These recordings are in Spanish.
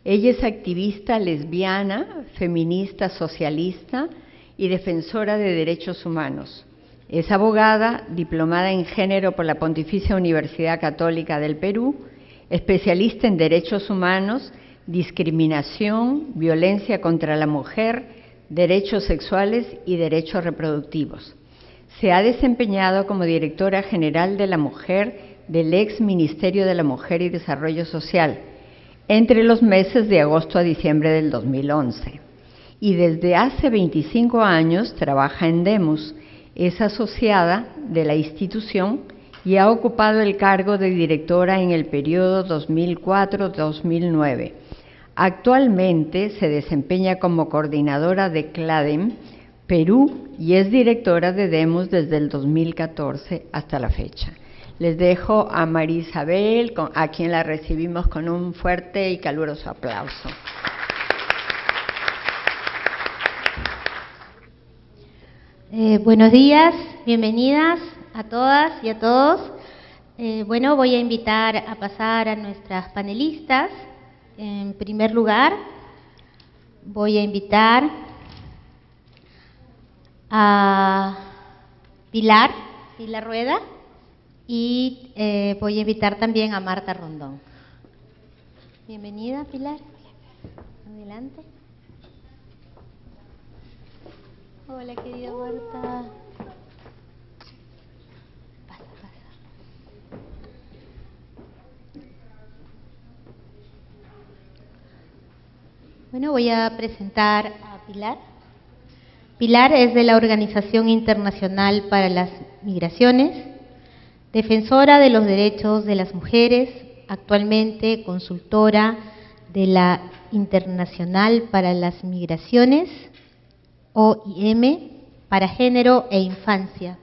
Ella es activista lesbiana, feminista socialista y defensora de derechos humanos. Es abogada, diplomada en género por la Pontificia Universidad Católica del Perú, especialista en derechos humanos, discriminación, violencia contra la mujer, derechos sexuales y derechos reproductivos. Se ha desempeñado como directora general de la mujer del ex Ministerio de la Mujer y Desarrollo Social entre los meses de agosto a diciembre del 2011. Y desde hace 25 años trabaja en Demus. Es asociada de la institución y ha ocupado el cargo de directora en el periodo 2004-2009. Actualmente se desempeña como coordinadora de CLADEM Perú y es directora de Demus desde el 2014 hasta la fecha. Les dejo a María Isabel, a quien la recibimos con un fuerte y caluroso aplauso. Buenos días, bienvenidas a todas y a todos. Bueno, voy a invitar a pasar a nuestras panelistas. En primer lugar, voy a invitar a Pilar Rueda y voy a invitar también a Marta Rondón. Bienvenida, Pilar. Adelante. Hola, querida Marta. Pasa. Bueno, voy a presentar a Pilar. Pilar es de la Organización Internacional para las Migraciones, defensora de los derechos de las mujeres, actualmente consultora de la Internacional para las Migraciones, OIM, para género e infancia.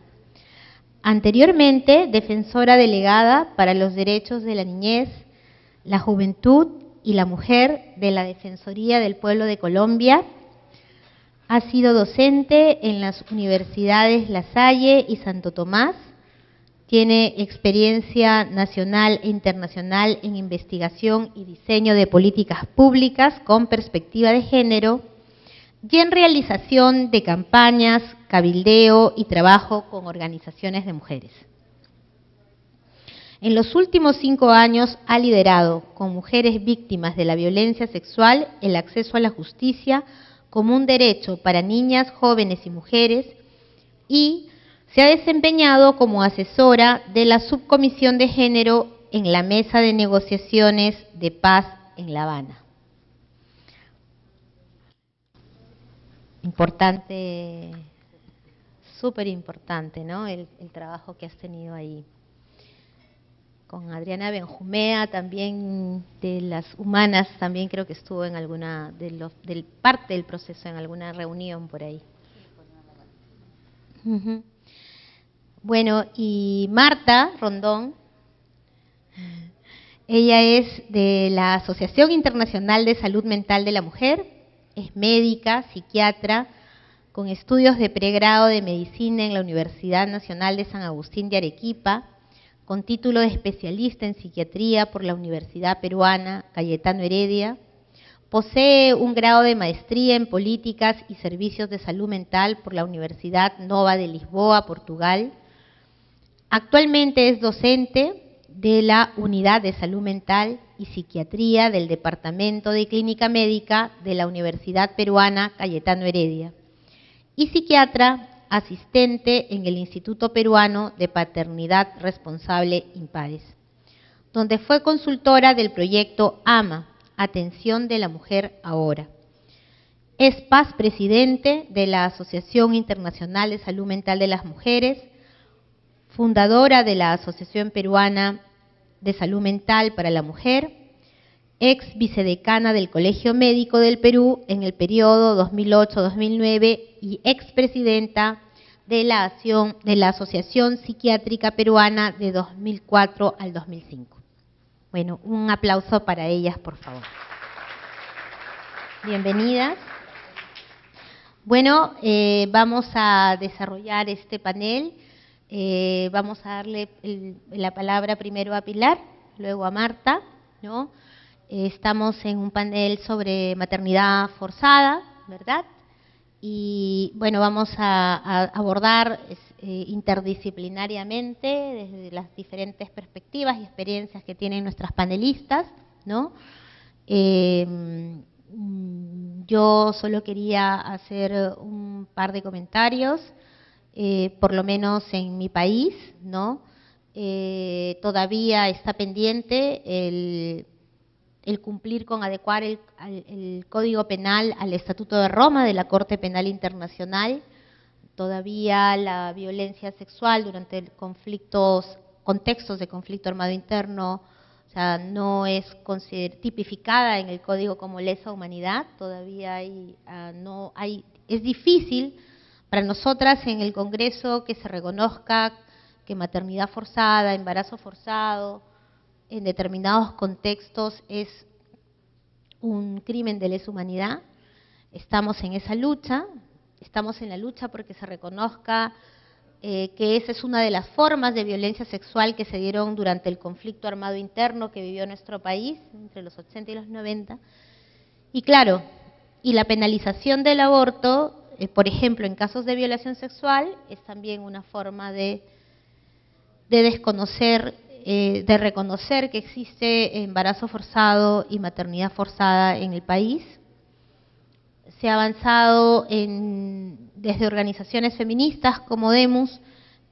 Anteriormente, defensora delegada para los derechos de la niñez, la juventud y la mujer de la Defensoría del Pueblo de Colombia. Ha sido docente en las universidades La Salle y Santo Tomás. Tiene experiencia nacional e internacional en investigación y diseño de políticas públicas con perspectiva de género y en realización de campañas, cabildeo y trabajo con organizaciones de mujeres. En los últimos 5 años ha liderado con mujeres víctimas de la violencia sexual el acceso a la justicia como un derecho para niñas, jóvenes y mujeres, y se ha desempeñado como asesora de la Subcomisión de Género en la Mesa de Negociaciones de Paz en La Habana. Importante, súper importante, ¿no? El trabajo que has tenido ahí. Con Adriana Benjumea, también de las humanas, también creo que estuvo en alguna del parte del proceso, en alguna reunión por ahí. Bueno, y Marta Rondón, ella es de la Asociación Internacional de Salud Mental de la Mujer, es médica, psiquiatra, con estudios de pregrado de medicina en la Universidad Nacional de San Agustín de Arequipa, con título de especialista en psiquiatría por la Universidad Peruana Cayetano Heredia. Posee un grado de maestría en políticas y servicios de salud mental por la Universidad Nova de Lisboa, Portugal. Actualmente es docente de la Unidad de Salud Mental y Psiquiatría del Departamento de Clínica Médica de la Universidad Peruana Cayetano Heredia y psiquiatra asistente en el Instituto Peruano de Paternidad Responsable IMPADES, donde fue consultora del proyecto AMA, Atención de la Mujer Ahora. Es paz presidente de la Asociación Internacional de Salud Mental de las Mujeres, fundadora de la Asociación Peruana de Salud Mental para la Mujer, ex vicedecana del Colegio Médico del Perú en el periodo 2008-2009 y expresidenta de la Asociación Psiquiátrica Peruana de 2004 al 2005. Bueno, un aplauso para ellas, por favor. Bienvenidas. Bueno, vamos a desarrollar este panel. Vamos a darle la palabra primero a Pilar, luego a Marta, ¿no? Estamos en un panel sobre maternidad forzada, ¿verdad? Y bueno, vamos a abordar interdisciplinariamente desde las diferentes perspectivas y experiencias que tienen nuestras panelistas, ¿no? Yo solo quería hacer un par de comentarios, por lo menos en mi país, ¿no? Todavía está pendiente el cumplir con adecuar el Código Penal al Estatuto de Roma de la Corte Penal Internacional. Todavía la violencia sexual durante contextos de conflicto armado interno, o sea, no es tipificada en el Código como lesa humanidad. Todavía es difícil para nosotras en el Congreso que se reconozca que maternidad forzada, embarazo forzado, en determinados contextos es un crimen de lesa humanidad. Estamos en esa lucha, estamos en la lucha porque se reconozca que esa es una de las formas de violencia sexual que se dieron durante el conflicto armado interno que vivió nuestro país entre los 80 y los 90. Y claro, y la penalización del aborto, por ejemplo, en casos de violación sexual, es también una forma de desconocer, de reconocer que existe embarazo forzado y maternidad forzada en el país. Se ha avanzado desde organizaciones feministas como Demus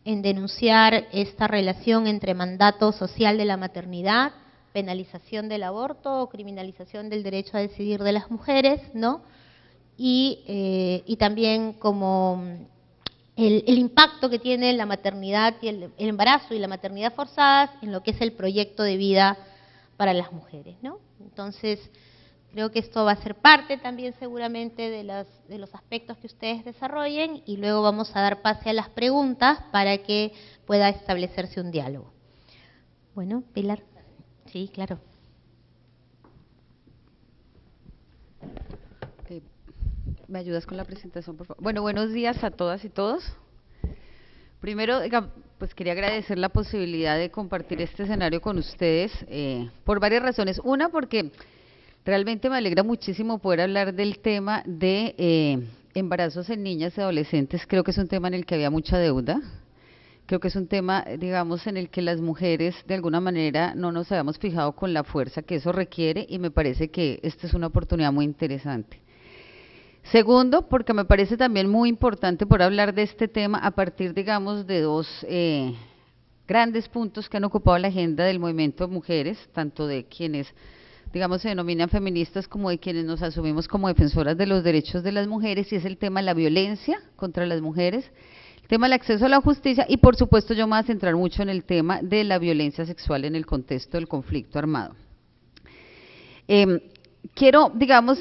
en denunciar esta relación entre mandato social de la maternidad, penalización del aborto o criminalización del derecho a decidir de las mujeres, ¿no? Y también como el impacto que tiene la maternidad y el embarazo y la maternidad forzadas en lo que es el proyecto de vida para las mujeres, ¿no? Entonces, creo que esto va a ser parte también seguramente de los aspectos que ustedes desarrollen y luego vamos a dar pase a las preguntas para que pueda establecerse un diálogo. Bueno, Pilar. Sí, claro. ¿Me ayudas con la presentación, por favor? Bueno, buenos días a todas y todos. Primero, pues quería agradecer la posibilidad de compartir este escenario con ustedes por varias razones. Una, porque realmente me alegra muchísimo poder hablar del tema de embarazos en niñas y adolescentes. Creo que es un tema en el que había mucha deuda. Creo que es un tema, digamos, en el que las mujeres de alguna manera no nos habíamos fijado con la fuerza que eso requiere y me parece que esta es una oportunidad muy interesante. Segundo, porque me parece también muy importante poder hablar de este tema a partir, digamos, de dos grandes puntos que han ocupado la agenda del movimiento de mujeres, tanto de quienes, digamos, se denominan feministas como de quienes nos asumimos como defensoras de los derechos de las mujeres, y es el tema de la violencia contra las mujeres, el tema del acceso a la justicia y, por supuesto, yo me voy a centrar mucho en el tema de la violencia sexual en el contexto del conflicto armado. Quiero, digamos,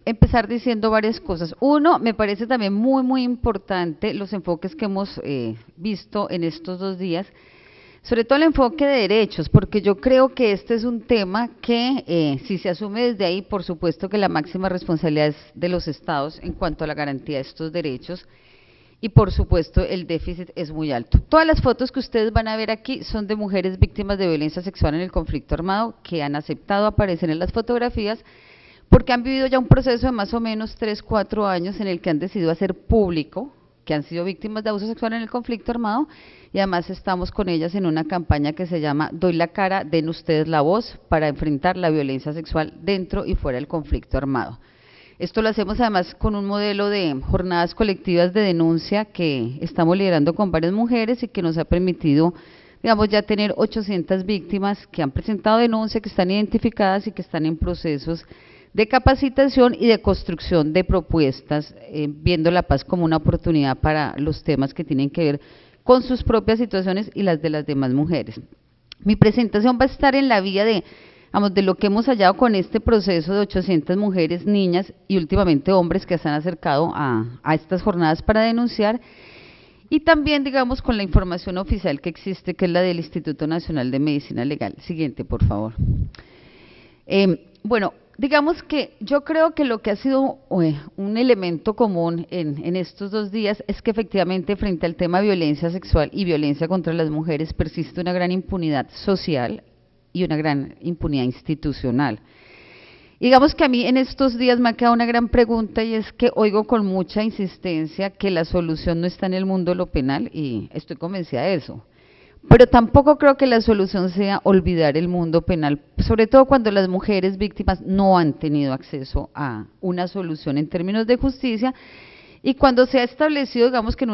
empezar diciendo varias cosas. Uno, me parece también muy, muy importante los enfoques que hemos visto en estos 2 días, sobre todo el enfoque de derechos, porque yo creo que este es un tema que, si se asume desde ahí, por supuesto que la máxima responsabilidad es de los estados en cuanto a la garantía de estos derechos, y por supuesto el déficit es muy alto. Todas las fotos que ustedes van a ver aquí son de mujeres víctimas de violencia sexual en el conflicto armado, que han aceptado aparecer en las fotografías, porque han vivido ya un proceso de más o menos 3, 4 años en el que han decidido hacer público que han sido víctimas de abuso sexual en el conflicto armado, y además estamos con ellas en una campaña que se llama Doy la cara, den ustedes la voz, para enfrentar la violencia sexual dentro y fuera del conflicto armado. Esto lo hacemos además con un modelo de jornadas colectivas de denuncia que estamos liderando con varias mujeres y que nos ha permitido, digamos, ya tener 800 víctimas que han presentado denuncia, que están identificadas y que están en procesos de capacitación y de construcción de propuestas, viendo la paz como una oportunidad para los temas que tienen que ver con sus propias situaciones y las de las demás mujeres. Mi presentación va a estar en la vía de, vamos, de lo que hemos hallado con este proceso de 800 mujeres, niñas y últimamente hombres que se han acercado a estas jornadas para denunciar, y también, digamos, con la información oficial que existe, que es la del Instituto Nacional de Medicina Legal. Siguiente, por favor. Bueno, digamos que yo creo que lo que ha sido un elemento común en estos 2 días es que efectivamente frente al tema de violencia sexual y violencia contra las mujeres persiste una gran impunidad social y una gran impunidad institucional. Digamos que a mí en estos días me ha quedado una gran pregunta y es que oigo con mucha insistencia que la solución no está en el mundo de lo penal y estoy convencida de eso. Pero tampoco creo que la solución sea olvidar el mundo penal, sobre todo cuando las mujeres víctimas no han tenido acceso a una solución en términos de justicia y cuando se ha establecido, digamos que en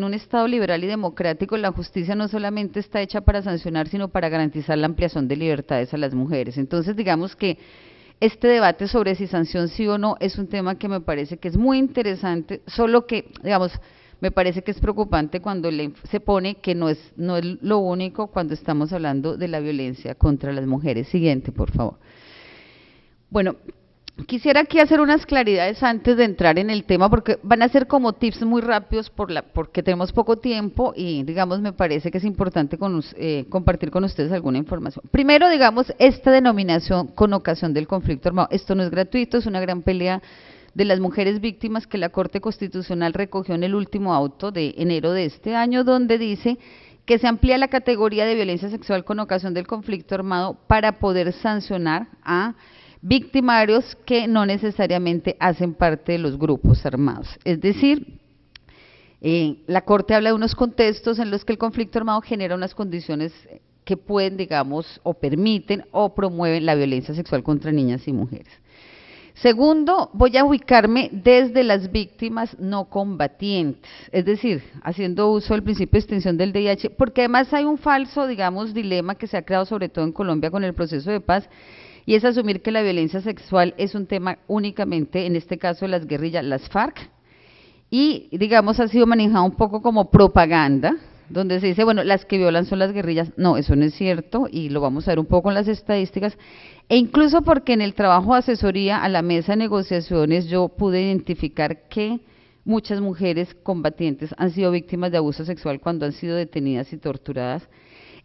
un estado liberal y democrático, la justicia no solamente está hecha para sancionar, sino para garantizar la ampliación de libertades a las mujeres. Entonces, digamos que este debate sobre si sanción sí o no es un tema que me parece que es muy interesante, solo que, digamos, me parece que es preocupante cuando se pone que no es lo único cuando estamos hablando de la violencia contra las mujeres. Siguiente, por favor. Bueno, quisiera aquí hacer unas claridades antes de entrar en el tema, porque van a ser como tips muy rápidos porque tenemos poco tiempo y, digamos, me parece que es importante compartir con ustedes alguna información. Primero, digamos, esta denominación con ocasión del conflicto armado, esto no es gratuito, es una gran pelea de las mujeres víctimas que la Corte Constitucional recogió en el último auto de enero de este año, donde dice que se amplía la categoría de violencia sexual con ocasión del conflicto armado para poder sancionar a victimarios que no necesariamente hacen parte de los grupos armados. Es decir, la Corte habla de unos contextos en los que el conflicto armado genera unas condiciones que pueden, digamos, o permiten o promueven la violencia sexual contra niñas y mujeres. Segundo, voy a ubicarme desde las víctimas no combatientes, es decir, haciendo uso del principio de extinción del VIH, porque además hay un falso, digamos, dilema que se ha creado sobre todo en Colombia con el proceso de paz, y es asumir que la violencia sexual es un tema únicamente, en este caso de las guerrillas, las FARC, y digamos ha sido manejado un poco como propaganda, donde se dice, bueno, las que violan son las guerrillas. No, eso no es cierto y lo vamos a ver un poco en las estadísticas, e incluso porque en el trabajo de asesoría a la mesa de negociaciones yo pude identificar que muchas mujeres combatientes han sido víctimas de abuso sexual cuando han sido detenidas y torturadas,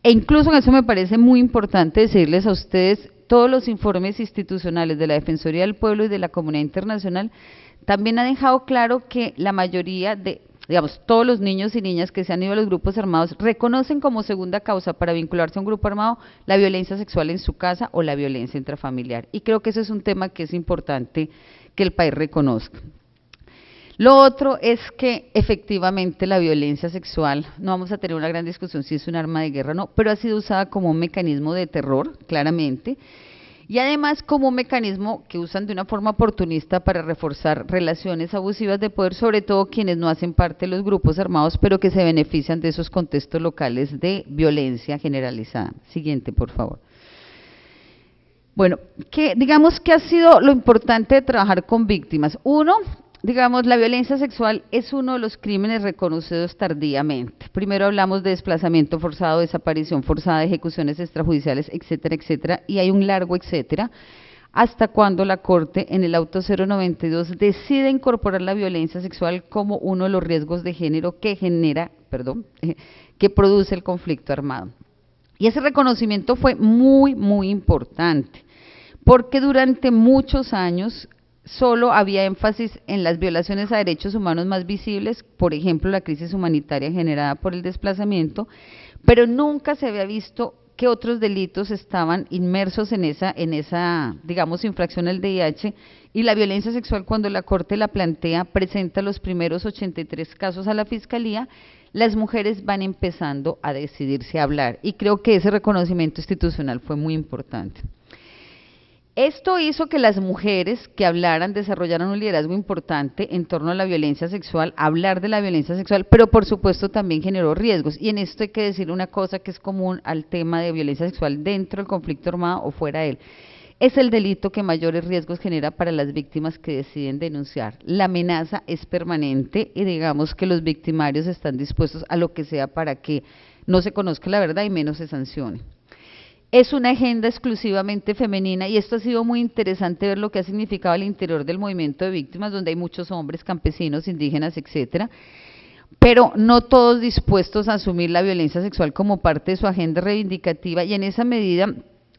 e incluso en eso me parece muy importante decirles a ustedes, todos los informes institucionales de la Defensoría del Pueblo y de la comunidad internacional también han dejado claro que la mayoría de, digamos, todos los niños y niñas que se han ido a los grupos armados reconocen como segunda causa para vincularse a un grupo armado la violencia sexual en su casa o la violencia intrafamiliar. Y creo que ese es un tema que es importante que el país reconozca. Lo otro es que efectivamente la violencia sexual, no vamos a tener una gran discusión si es un arma de guerra o no, pero ha sido usada como un mecanismo de terror, claramente, y además como un mecanismo que usan de una forma oportunista para reforzar relaciones abusivas de poder, sobre todo quienes no hacen parte de los grupos armados, pero que se benefician de esos contextos locales de violencia generalizada. Siguiente, por favor. Bueno, digamos que ha sido lo importante de trabajar con víctimas. Uno, digamos, la violencia sexual es uno de los crímenes reconocidos tardíamente. Primero hablamos de desplazamiento forzado, desaparición forzada, ejecuciones extrajudiciales, etcétera, etcétera, y hay un largo etcétera, hasta cuando la Corte en el auto 092 decide incorporar la violencia sexual como uno de los riesgos de género que que produce el conflicto armado. Y ese reconocimiento fue muy, muy importante, porque durante muchos años solo había énfasis en las violaciones a derechos humanos más visibles, por ejemplo, la crisis humanitaria generada por el desplazamiento, pero nunca se había visto que otros delitos estaban inmersos en esa, digamos, infracción al VIH, y la violencia sexual, cuando la Corte la plantea, presenta los primeros 83 casos a la Fiscalía, las mujeres van empezando a decidirse a hablar, y creo que ese reconocimiento institucional fue muy importante. Esto hizo que las mujeres que hablaran desarrollaran un liderazgo importante en torno a la violencia sexual, hablar de la violencia sexual, pero por supuesto también generó riesgos. Y en esto hay que decir una cosa que es común al tema de violencia sexual dentro del conflicto armado o fuera de él. Es el delito que mayores riesgos genera para las víctimas que deciden denunciar. La amenaza es permanente y digamos que los victimarios están dispuestos a lo que sea para que no se conozca la verdad y menos se sancione. Es una agenda exclusivamente femenina y esto ha sido muy interesante ver lo que ha significado al interior del movimiento de víctimas, donde hay muchos hombres, campesinos, indígenas, etcétera, pero no todos dispuestos a asumir la violencia sexual como parte de su agenda reivindicativa, y en esa medida,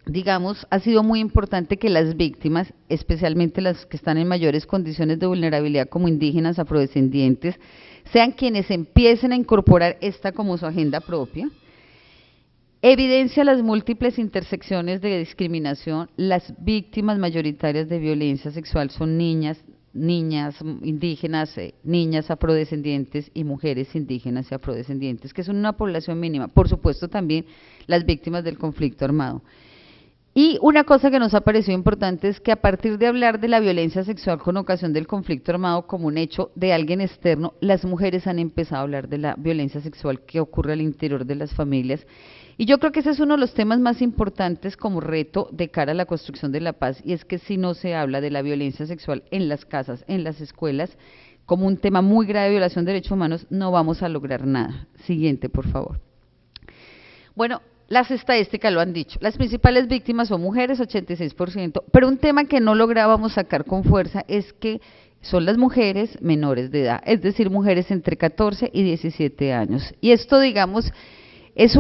digamos, ha sido muy importante que las víctimas, especialmente las que están en mayores condiciones de vulnerabilidad como indígenas, afrodescendientes, sean quienes empiecen a incorporar esta como su agenda propia. Evidencia las múltiples intersecciones de discriminación. Las víctimas mayoritarias de violencia sexual son niñas indígenas, niñas afrodescendientes y mujeres indígenas y afrodescendientes, que son una población mínima. Por supuesto, también las víctimas del conflicto armado. Y una cosa que nos ha parecido importante es que a partir de hablar de la violencia sexual con ocasión del conflicto armado como un hecho de alguien externo, las mujeres han empezado a hablar de la violencia sexual que ocurre al interior de las familias. Y yo creo que ese es uno de los temas más importantes como reto de cara a la construcción de la paz, y es que si no se habla de la violencia sexual en las casas, en las escuelas, como un tema muy grave de violación de derechos humanos, no vamos a lograr nada. Siguiente, por favor. Bueno, las estadísticas lo han dicho, las principales víctimas son mujeres, 86%, pero un tema que no lográbamos sacar con fuerza es que son las mujeres menores de edad, es decir, mujeres entre 14 y 17 años. Y esto, digamos, es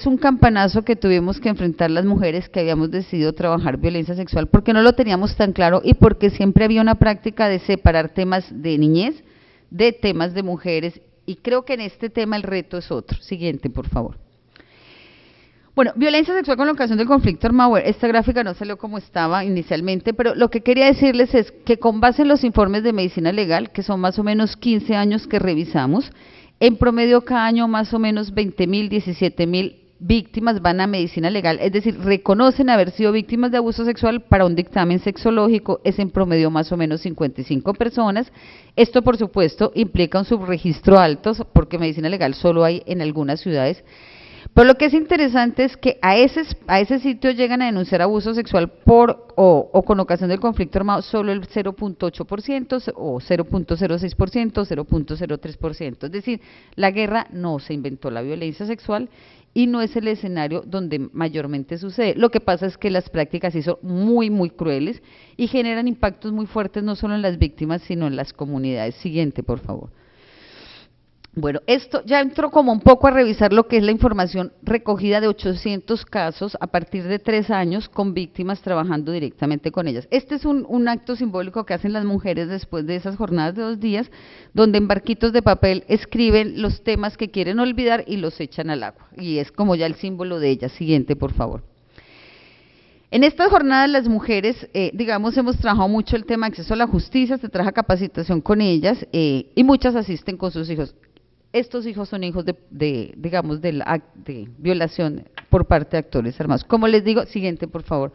un campanazo que tuvimos que enfrentar las mujeres que habíamos decidido trabajar violencia sexual, porque no lo teníamos tan claro y porque siempre había una práctica de separar temas de niñez de temas de mujeres, y creo que en este tema el reto es otro. Siguiente, por favor. Bueno, violencia sexual con ocasión del conflicto armado. Esta gráfica no salió como estaba inicialmente, pero lo que quería decirles es que con base en los informes de medicina legal, que son más o menos 15 años que revisamos, en promedio cada año más o menos 20.000, 17.000 víctimas van a medicina legal, es decir, reconocen haber sido víctimas de abuso sexual. Para un dictamen sexológico es en promedio más o menos 55 personas. Esto, por supuesto, implica un subregistro alto, porque medicina legal solo hay en algunas ciudades. Pero lo que es interesante es que a ese sitio llegan a denunciar abuso sexual o con ocasión del conflicto armado solo el 0.8% o 0.06%, 0.03%. Es decir, la guerra no se inventó la violencia sexual y no es el escenario donde mayormente sucede. Lo que pasa es que las prácticas sí son muy, muy crueles y generan impactos muy fuertes no solo en las víctimas, sino en las comunidades. Siguiente, por favor. Bueno, esto ya entró como un poco a revisar lo que es la información recogida de 800 casos a partir de 3 años con víctimas trabajando directamente con ellas. Este es un acto simbólico que hacen las mujeres después de esas jornadas de 2 días, donde en barquitos de papel escriben los temas que quieren olvidar y los echan al agua. Y es como ya el símbolo de ellas. Siguiente, por favor. En estas jornadas las mujeres, digamos, hemos trabajado mucho el tema de acceso a la justicia, se trabaja capacitación con ellas y muchas asisten con sus hijos. Estos hijos son hijos de violación por parte de actores armados. Como les digo, siguiente, por favor.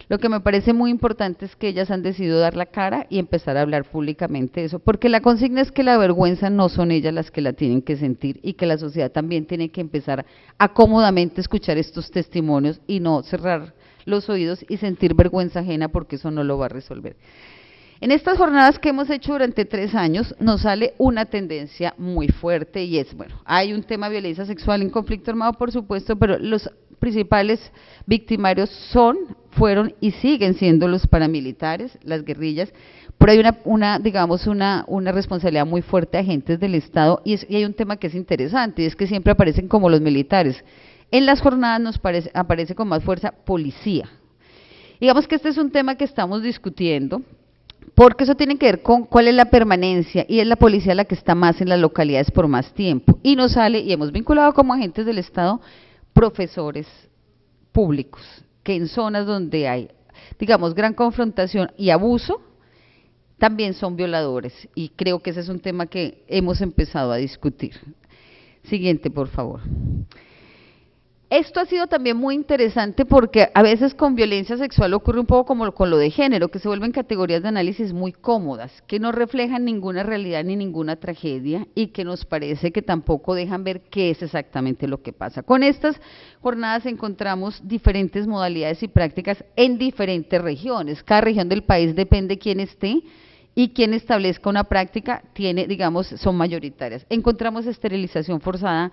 Lo que me parece muy importante es que ellas han decidido dar la cara y empezar a hablar públicamente de eso, porque la consigna es que la vergüenza no son ellas las que la tienen que sentir y que la sociedad también tiene que empezar a cómodamente escuchar estos testimonios y no cerrar los oídos y sentir vergüenza ajena, porque eso no lo va a resolver. En estas jornadas que hemos hecho durante 3 años, nos sale una tendencia muy fuerte y es, bueno, hay un tema de violencia sexual en conflicto armado, por supuesto, pero los principales victimarios fueron y siguen siendo los paramilitares, las guerrillas, pero hay una responsabilidad muy fuerte de agentes del Estado y hay un tema que es interesante, y es que siempre aparecen como los militares. En las jornadas aparece con más fuerza policía. Digamos que este es un tema que estamos discutiendo, porque eso tiene que ver con cuál es la permanencia, y es la policía la que está más en las localidades por más tiempo, y nos sale, y hemos vinculado como agentes del Estado, profesores públicos, que en zonas donde hay, digamos, gran confrontación y abuso, también son violadores, y creo que ese es un tema que hemos empezado a discutir. Siguiente, por favor. Esto ha sido también muy interesante porque a veces con violencia sexual ocurre un poco como con lo de género, que se vuelven categorías de análisis muy cómodas, que no reflejan ninguna realidad ni ninguna tragedia y que nos parece que tampoco dejan ver qué es exactamente lo que pasa. Con estas jornadas encontramos diferentes modalidades y prácticas en diferentes regiones. Cada región del país depende quién esté y quien establezca una práctica son mayoritarias. Encontramos esterilización forzada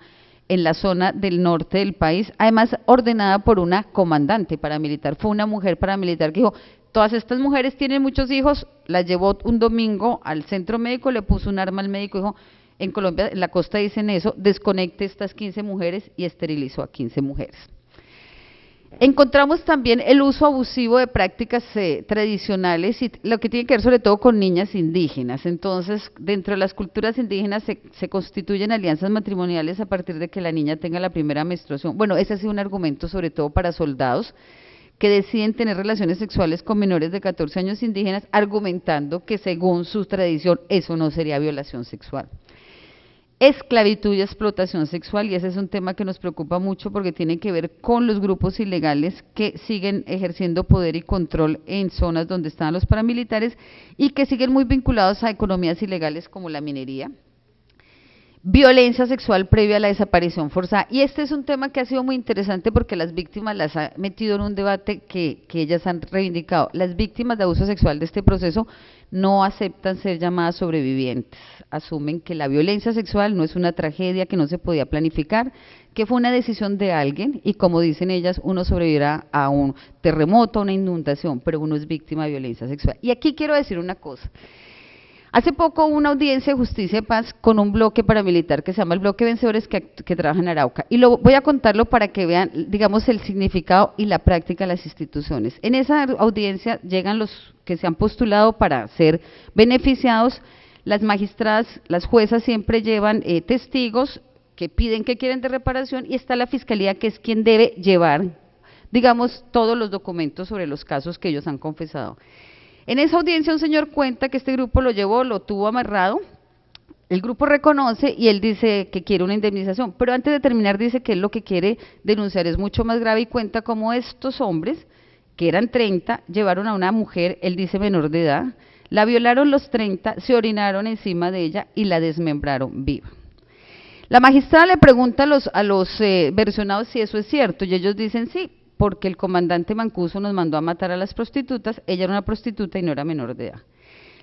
en la zona del norte del país, además ordenada por una comandante paramilitar. Fue una mujer paramilitar que dijo, todas estas mujeres tienen muchos hijos, las llevó un domingo al centro médico, le puso un arma al médico y dijo, en Colombia, en la costa dicen eso, desconecte estas 15 mujeres y esterilizó a 15 mujeres. Encontramos también el uso abusivo de prácticas tradicionales y lo que tiene que ver sobre todo con niñas indígenas. Entonces, dentro de las culturas indígenas se constituyen alianzas matrimoniales a partir de que la niña tenga la primera menstruación. Bueno, ese ha sido un argumento sobre todo para soldados que deciden tener relaciones sexuales con menores de 14 años indígenas, argumentando que según su tradición eso no sería violación sexual. Esclavitud y explotación sexual, y ese es un tema que nos preocupa mucho porque tiene que ver con los grupos ilegales que siguen ejerciendo poder y control en zonas donde están los paramilitares y que siguen muy vinculados a economías ilegales como la minería. Violencia sexual previa a la desaparición forzada, y este es un tema que ha sido muy interesante porque las víctimas las ha metido en un debate que ellas han reivindicado. Las víctimas de abuso sexual de este proceso no aceptan ser llamadas sobrevivientes, asumen que la violencia sexual no es una tragedia que no se podía planificar, que fue una decisión de alguien y como dicen ellas, uno sobrevivirá a un terremoto, a una inundación, pero uno es víctima de violencia sexual. Y aquí quiero decir una cosa. Hace poco hubo una audiencia de justicia y paz con un bloque paramilitar que se llama el Bloque Vencedores que trabaja en Arauca. Y voy a contarlo para que vean, digamos, el significado y la práctica de las instituciones. En esa audiencia llegan los que se han postulado para ser beneficiados. Las magistradas, las juezas siempre llevan testigos que piden que quieren de reparación y está la fiscalía que es quien debe llevar, digamos, todos los documentos sobre los casos que ellos han confesado. En esa audiencia un señor cuenta que este grupo lo llevó, lo tuvo amarrado, el grupo reconoce y él dice que quiere una indemnización, pero antes de terminar dice que él lo que quiere denunciar es mucho más grave y cuenta cómo estos hombres, que eran 30, llevaron a una mujer, él dice menor de edad, la violaron los 30, se orinaron encima de ella y la desmembraron viva. La magistrada le pregunta a los versionados si eso es cierto y ellos dicen sí, porque el comandante Mancuso nos mandó a matar a las prostitutas, ella era una prostituta y no era menor de edad.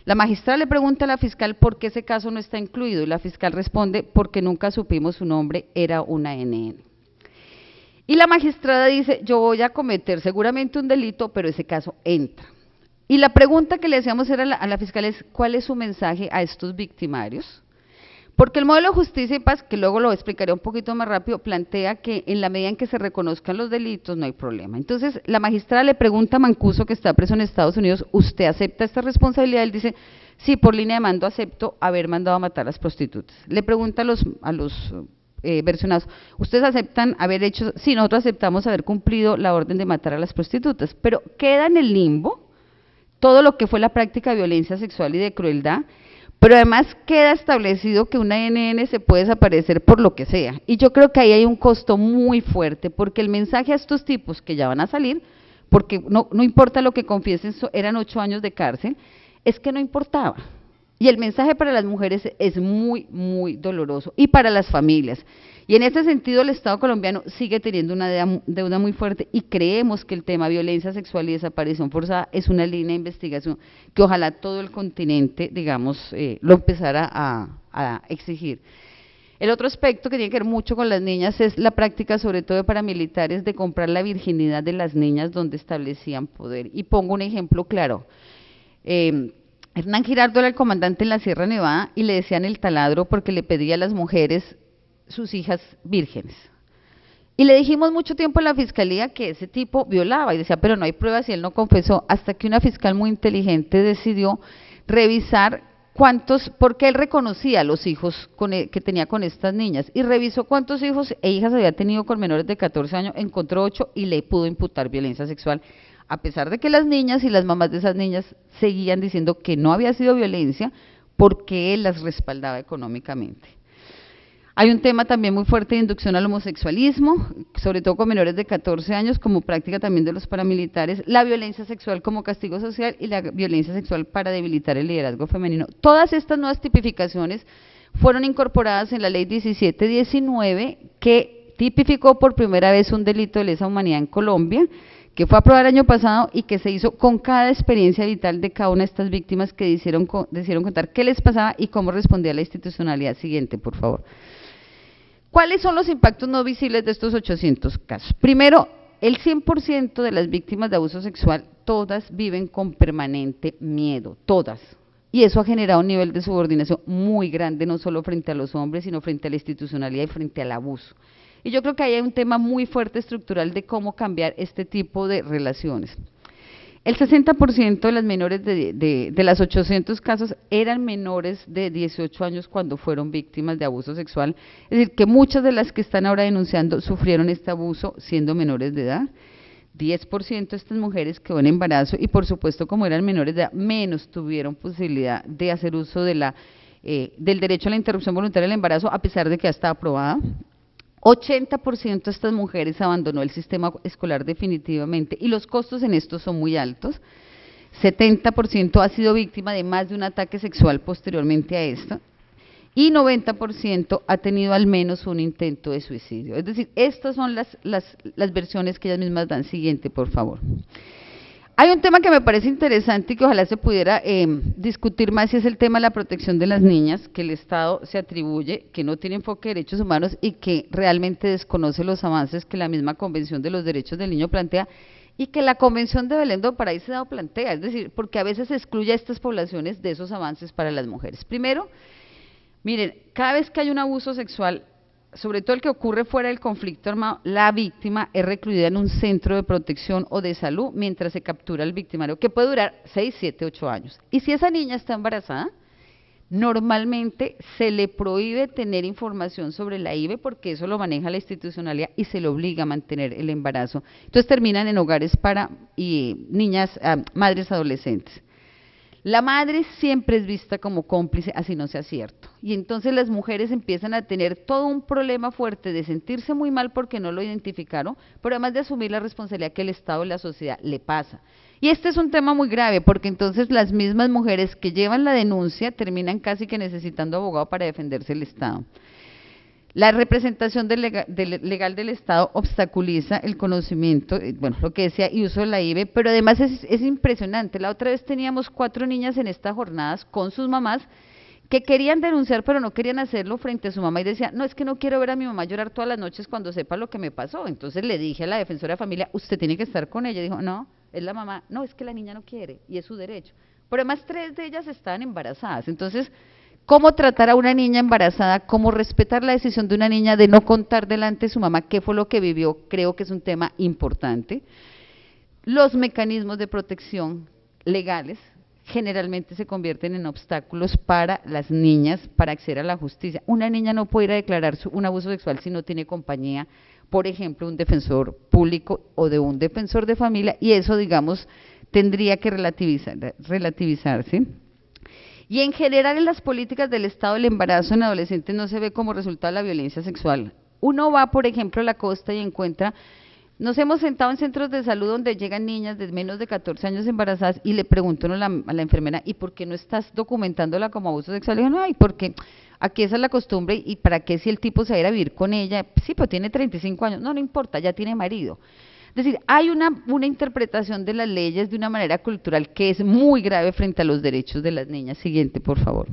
La magistrada le pregunta a la fiscal por qué ese caso no está incluido y la fiscal responde porque nunca supimos su nombre, era una NN. Y la magistrada dice, yo voy a cometer seguramente un delito, pero ese caso entra. Y la pregunta que le hacíamos a la fiscal es, ¿cuál es su mensaje a estos victimarios? Porque el modelo de justicia y paz, que luego lo explicaré un poquito más rápido, plantea que en la medida en que se reconozcan los delitos no hay problema. Entonces, la magistrada le pregunta a Mancuso, que está preso en Estados Unidos, ¿usted acepta esta responsabilidad? Él dice, sí, por línea de mando acepto haber mandado a matar a las prostitutas. Le pregunta a los versionados, ¿ustedes aceptan haber hecho? Sí, nosotros aceptamos haber cumplido la orden de matar a las prostitutas, pero queda en el limbo todo lo que fue la práctica de violencia sexual y de crueldad. Pero además queda establecido que una NN se puede desaparecer por lo que sea. Y yo creo que ahí hay un costo muy fuerte, porque el mensaje a estos tipos que ya van a salir, porque no importa lo que confiesen, eran 8 años de cárcel, es que no importaba. Y el mensaje para las mujeres es muy, muy doloroso, y para las familias. Y en ese sentido el Estado colombiano sigue teniendo una deuda muy fuerte y creemos que el tema violencia sexual y desaparición forzada es una línea de investigación que ojalá todo el continente, digamos, lo empezara a exigir. El otro aspecto que tiene que ver mucho con las niñas es la práctica, sobre todo de paramilitares, de comprar la virginidad de las niñas donde establecían poder. Y pongo un ejemplo claro. Hernán Girardo era el comandante en la Sierra Nevada y le decían el taladro porque le pedía a las mujeres sus hijas vírgenes. Y le dijimos mucho tiempo a la fiscalía que ese tipo violaba y decía, pero no hay pruebas y él no confesó, hasta que una fiscal muy inteligente decidió revisar porque él reconocía los hijos que tenía con estas niñas y revisó cuántos hijos e hijas había tenido con menores de 14 años, encontró 8 y le pudo imputar violencia sexual, a pesar de que las niñas y las mamás de esas niñas seguían diciendo que no había sido violencia porque él las respaldaba económicamente. Hay un tema también muy fuerte de inducción al homosexualismo, sobre todo con menores de 14 años, como práctica también de los paramilitares, la violencia sexual como castigo social y la violencia sexual para debilitar el liderazgo femenino. Todas estas nuevas tipificaciones fueron incorporadas en la ley 1719, que tipificó por primera vez un delito de lesa humanidad en Colombia, que fue aprobada el año pasado y que se hizo con cada experiencia vital de cada una de estas víctimas que decidieron contar qué les pasaba y cómo respondía la institucionalidad. Siguiente, por favor. ¿Cuáles son los impactos no visibles de estos 800 casos? Primero, el 100% de las víctimas de abuso sexual, todas viven con permanente miedo, todas. Y eso ha generado un nivel de subordinación muy grande, no solo frente a los hombres, sino frente a la institucionalidad y frente al abuso. y yo creo que ahí hay un tema muy fuerte estructural de cómo cambiar este tipo de relaciones. El 60% de las menores de las 800 casos eran menores de 18 años cuando fueron víctimas de abuso sexual, es decir, que muchas de las que están ahora denunciando sufrieron este abuso siendo menores de edad. 10% de estas mujeres quedó en embarazo y por supuesto como eran menores de edad, menos tuvieron posibilidad de hacer uso de del derecho a la interrupción voluntaria del embarazo a pesar de que ya estaba aprobada. 80% de estas mujeres abandonó el sistema escolar definitivamente y los costos en esto son muy altos. 70% ha sido víctima de más de un ataque sexual posteriormente a esto y 90% ha tenido al menos un intento de suicidio. Es decir, estas son las versiones que ellas mismas dan. Siguiente, por favor. Hay un tema que me parece interesante y que ojalá se pudiera discutir más, y es el tema de la protección de las niñas, que el Estado se atribuye, que no tiene enfoque de derechos humanos y que realmente desconoce los avances que la misma Convención de los Derechos del Niño plantea y que la Convención de Belén do Pará y Sedao plantea, es decir, porque a veces se excluye a estas poblaciones de esos avances para las mujeres. Primero, miren, cada vez que hay un abuso sexual, sobre todo el que ocurre fuera del conflicto armado, la víctima es recluida en un centro de protección o de salud mientras se captura al victimario, que puede durar 6, 7, 8 años. Y si esa niña está embarazada, normalmente se le prohíbe tener información sobre la IVE porque eso lo maneja la institucionalidad y se le obliga a mantener el embarazo. Entonces terminan en hogares para niñas, madres adolescentes. La madre siempre es vista como cómplice, así no sea cierto. Y entonces las mujeres empiezan a tener todo un problema fuerte de sentirse muy mal porque no lo identificaron, pero además de asumir la responsabilidad que el Estado y la sociedad le pasa. Y este es un tema muy grave porque entonces las mismas mujeres que llevan la denuncia terminan casi que necesitando abogado para defenderse el Estado. La representación legal del Estado obstaculiza el conocimiento, bueno, lo que decía, y uso de la IVE, pero además es impresionante. La otra vez teníamos 4 niñas en estas jornadas con sus mamás que querían denunciar, pero no querían hacerlo frente a su mamá y decían, no, es que no quiero ver a mi mamá llorar todas las noches cuando sepa lo que me pasó. Entonces le dije a la defensora de familia, usted tiene que estar con ella. Dijo, no, es la mamá. No, es que la niña no quiere y es su derecho. Pero además 3 de ellas estaban embarazadas. Entonces, ¿cómo tratar a una niña embarazada? ¿Cómo respetar la decisión de una niña de no contar delante de su mamá qué fue lo que vivió? Creo que es un tema importante. Los mecanismos de protección legales generalmente se convierten en obstáculos para las niñas para acceder a la justicia. Una niña no puede ir a declarar un abuso sexual si no tiene compañía, por ejemplo, un defensor público o de un defensor de familia, y eso, digamos, tendría que relativizarse. Y en general en las políticas del Estado el embarazo en adolescentes no se ve como resultado de la violencia sexual. Uno va, por ejemplo, a la costa y encuentra, nos hemos sentado en centros de salud donde llegan niñas de menos de 14 años embarazadas y le preguntó a la enfermera, ¿y por qué no estás documentándola como abuso sexual? Le dijo, no, ay, porque aquí esa es la costumbre y para qué si el tipo se va a ir a vivir con ella, sí, pero tiene 35 años, no importa, ya tiene marido. Es decir, hay una interpretación de las leyes de una manera cultural que es muy grave frente a los derechos de las niñas. Siguiente, por favor.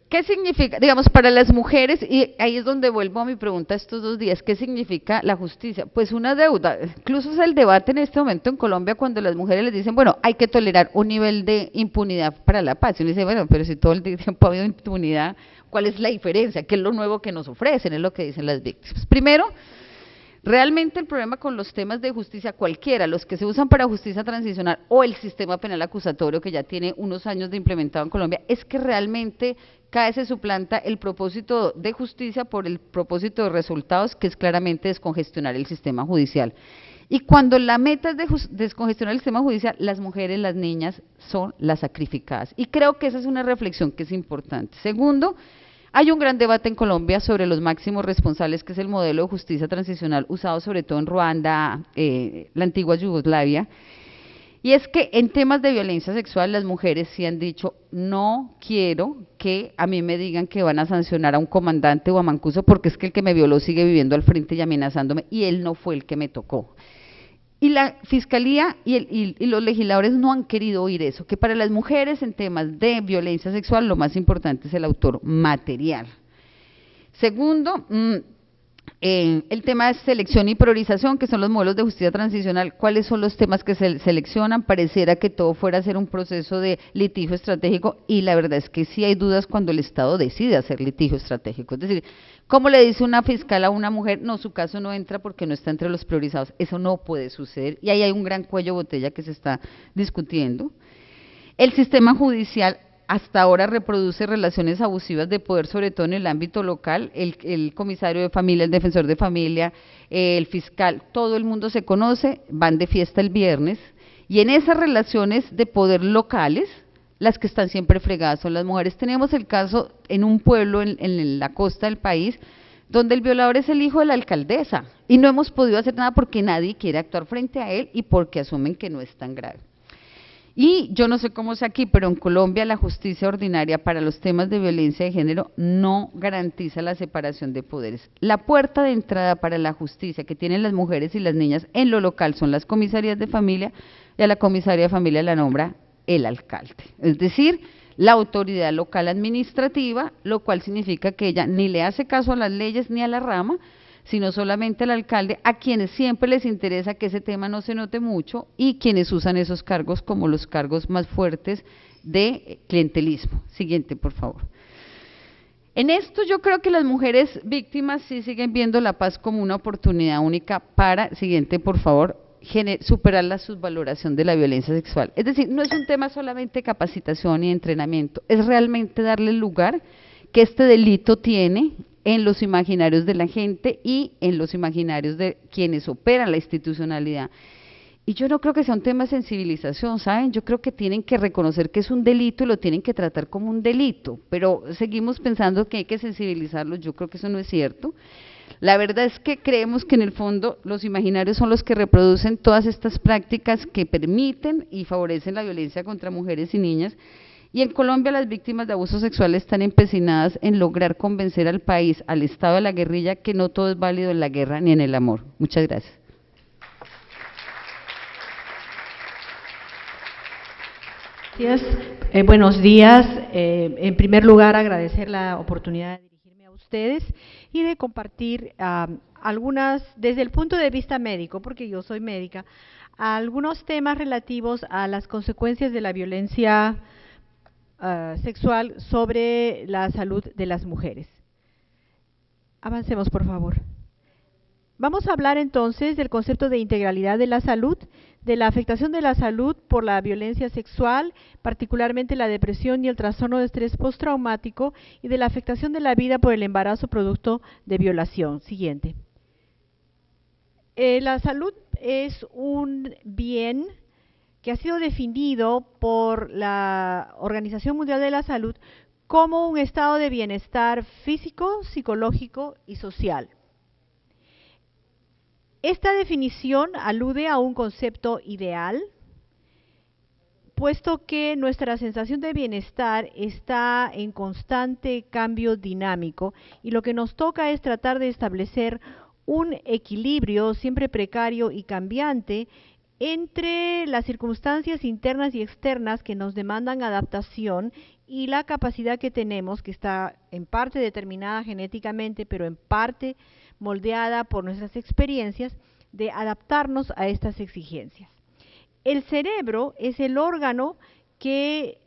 ¿Qué significa, digamos, para las mujeres, y ahí es donde vuelvo a mi pregunta estos 2 días, ¿qué significa la justicia? Pues una deuda, incluso es el debate en este momento en Colombia cuando las mujeres les dicen, bueno, hay que tolerar un nivel de impunidad para la paz. Y uno dice, bueno, pero si todo el tiempo ha habido impunidad, ¿cuál es la diferencia? ¿Qué es lo nuevo que nos ofrecen? Es lo que dicen las víctimas. Primero, realmente el problema con los temas de justicia cualquiera, los que se usan para justicia transicional o el sistema penal acusatorio que ya tiene unos años de implementado en Colombia, es que realmente cada vez se suplanta el propósito de justicia por el propósito de resultados, que es claramente descongestionar el sistema judicial. Y cuando la meta es descongestionar el sistema judicial, las mujeres, las niñas son las sacrificadas. Y creo que esa es una reflexión que es importante. Segundo, hay un gran debate en Colombia sobre los máximos responsables, que es el modelo de justicia transicional usado sobre todo en Ruanda, la antigua Yugoslavia, y es que en temas de violencia sexual las mujeres sí han dicho, no quiero que a mí me digan que van a sancionar a un comandante o a Mancuso porque es que el que me violó sigue viviendo al frente y amenazándome y él no fue el que me tocó. Y la Fiscalía y los legisladores no han querido oír eso, que para las mujeres en temas de violencia sexual lo más importante es el autor material. Segundo, el tema de selección y priorización, que son los modelos de justicia transicional. ¿Cuáles son los temas que se seleccionan? Pareciera que todo fuera a ser un proceso de litigio estratégico y la verdad es que sí hay dudas cuando el Estado decide hacer litigio estratégico. Es decir, ¿Cómo le dice una fiscal a una mujer? No, su caso no entra porque no está entre los priorizados. Eso no puede suceder y ahí hay un gran cuello de botella que se está discutiendo. El sistema judicial hasta ahora reproduce relaciones abusivas de poder, sobre todo en el ámbito local. El comisario de familia, el defensor de familia, el fiscal, todo el mundo se conoce, van de fiesta el viernes, y en esas relaciones de poder locales, las que están siempre fregadas son las mujeres. Tenemos el caso en un pueblo en la costa del país, donde el violador es el hijo de la alcaldesa, y no hemos podido hacer nada porque nadie quiere actuar frente a él y porque asumen que no es tan grave. Y yo no sé cómo es aquí, pero en Colombia la justicia ordinaria para los temas de violencia de género no garantiza la separación de poderes. La puerta de entrada para la justicia que tienen las mujeres y las niñas en lo local son las comisarías de familia, y a la comisaría de familia la nombra el alcalde, es decir, la autoridad local administrativa, lo cual significa que ella ni le hace caso a las leyes ni a la rama, sino solamente al alcalde, a quienes siempre les interesa que ese tema no se note mucho y quienes usan esos cargos como los cargos más fuertes de clientelismo. Siguiente, por favor. En esto yo creo que las mujeres víctimas sí siguen viendo la paz como una oportunidad única para, siguiente, por favor, superar la subvaloración de la violencia sexual. Es decir, no es un tema solamente de capacitación y entrenamiento, es realmente darle el lugar que este delito tiene en los imaginarios de la gente y en los imaginarios de quienes operan la institucionalidad. Y yo no creo que sea un tema de sensibilización, ¿saben? Yo creo que tienen que reconocer que es un delito y lo tienen que tratar como un delito, pero seguimos pensando que hay que sensibilizarlos. Yo creo que eso no es cierto. La verdad es que creemos que en el fondo los imaginarios son los que reproducen todas estas prácticas que permiten y favorecen la violencia contra mujeres y niñas. Y en Colombia las víctimas de abuso sexual están empecinadas en lograr convencer al país, al Estado de la guerrilla, que no todo es válido en la guerra ni en el amor. Muchas gracias. Gracias. Buenos días. En primer lugar, agradecer la oportunidad de dirigirme a ustedes y de compartir algunas, desde el punto de vista médico, porque yo soy médica, algunos temas relativos a las consecuencias de la violencia sexual sobre la salud de las mujeres. Avancemos, por favor. Vamos a hablar entonces del concepto de integralidad de la salud, de la afectación de la salud por la violencia sexual, particularmente la depresión y el trastorno de estrés postraumático, y de la afectación de la vida por el embarazo producto de violación. Siguiente. La salud es un bien que ha sido definido por la Organización Mundial de la Salud como un estado de bienestar físico, psicológico y social. Esta definición alude a un concepto ideal, puesto que nuestra sensación de bienestar está en constante cambio dinámico y lo que nos toca es tratar de establecer un equilibrio siempre precario y cambiante entre las circunstancias internas y externas que nos demandan adaptación y la capacidad que tenemos, que está en parte determinada genéticamente, pero en parte moldeada por nuestras experiencias, de adaptarnos a estas exigencias. El cerebro es el órgano que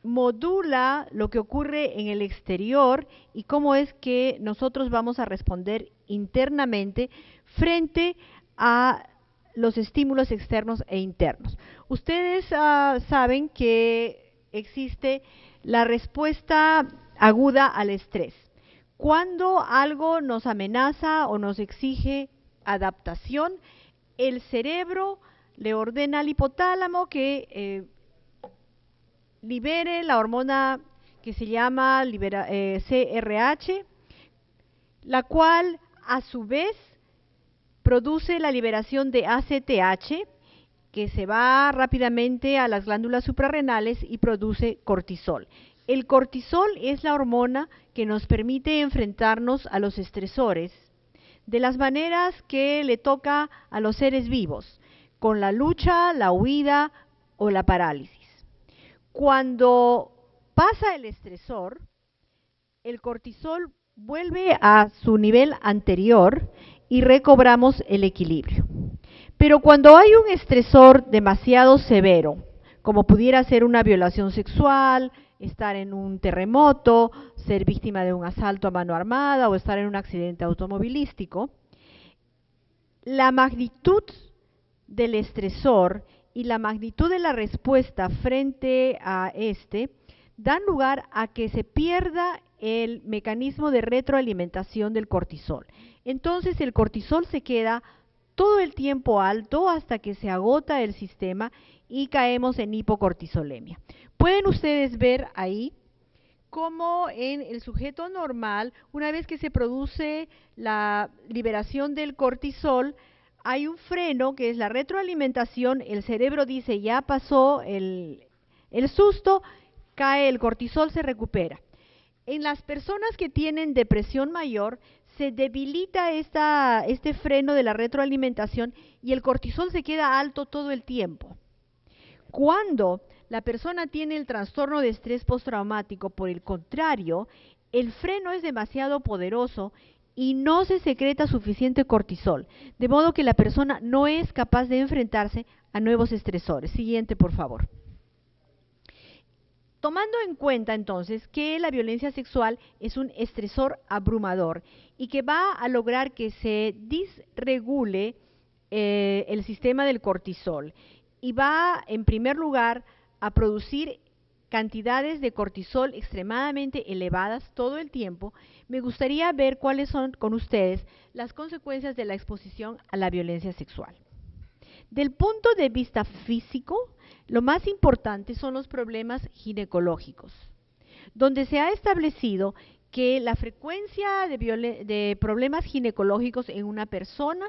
modula lo que ocurre en el exterior y cómo es que nosotros vamos a responder internamente frente a los estímulos externos e internos. Ustedes saben que existe la respuesta aguda al estrés. Cuando algo nos amenaza o nos exige adaptación, el cerebro le ordena al hipotálamo que libere la hormona que se llama CRH, la cual a su vez produce la liberación de ACTH, que se va rápidamente a las glándulas suprarrenales y produce cortisol. El cortisol es la hormona que nos permite enfrentarnos a los estresores de las maneras que le toca a los seres vivos, con la lucha, la huida o la parálisis. Cuando pasa el estresor, el cortisol vuelve a su nivel anterior y recobramos el equilibrio. Pero cuando hay un estresor demasiado severo, como pudiera ser una violación sexual, estar en un terremoto, ser víctima de un asalto a mano armada o estar en un accidente automovilístico. La magnitud del estresor y la magnitud de la respuesta frente a este dan lugar a que se pierda el mecanismo de retroalimentación del cortisol. Entonces el cortisol se queda todo el tiempo alto hasta que se agota el sistema y caemos en hipocortisolemia. Pueden ustedes ver ahí cómo en el sujeto normal, una vez que se produce la liberación del cortisol, hay un freno que es la retroalimentación, el cerebro dice ya pasó el susto, cae el cortisol, se recupera. En las personas que tienen depresión mayor, se debilita este freno de la retroalimentación y el cortisol se queda alto todo el tiempo. Cuando la persona tiene el trastorno de estrés postraumático, por el contrario, el freno es demasiado poderoso y no se secreta suficiente cortisol, de modo que la persona no es capaz de enfrentarse a nuevos estresores. Siguiente, por favor. Tomando en cuenta entonces que la violencia sexual es un estresor abrumador y que va a lograr que se disregule el sistema del cortisol y va en primer lugar a producir cantidades de cortisol extremadamente elevadas todo el tiempo, me gustaría ver cuáles son con ustedes las consecuencias de la exposición a la violencia sexual. Del punto de vista físico, lo más importante son los problemas ginecológicos, donde se ha establecido que la frecuencia de problemas ginecológicos en una persona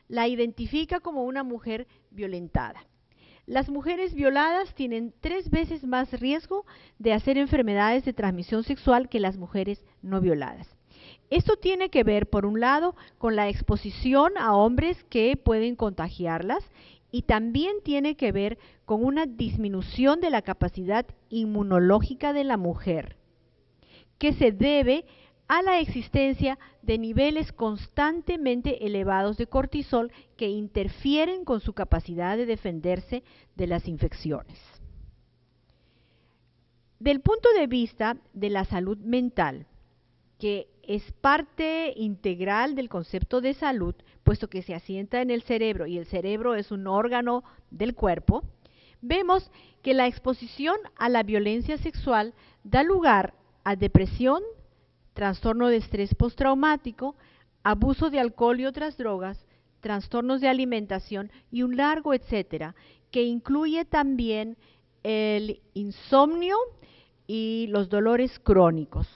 la identifica como una mujer violentada. Las mujeres violadas tienen 3 veces más riesgo de hacer enfermedades de transmisión sexual que las mujeres no violadas. Esto tiene que ver, por un lado, con la exposición a hombres que pueden contagiarlas y también tiene que ver con una disminución de la capacidad inmunológica de la mujer, que se debe a la existencia de niveles constantemente elevados de cortisol que interfieren con su capacidad de defenderse de las infecciones. Del punto de vista de la salud mental, que es parte integral del concepto de salud, puesto que se asienta en el cerebro y el cerebro es un órgano del cuerpo, vemos que la exposición a la violencia sexual da lugar a depresión, trastorno de estrés postraumático, abuso de alcohol y otras drogas, trastornos de alimentación y un largo etcétera, que incluye también el insomnio y los dolores crónicos.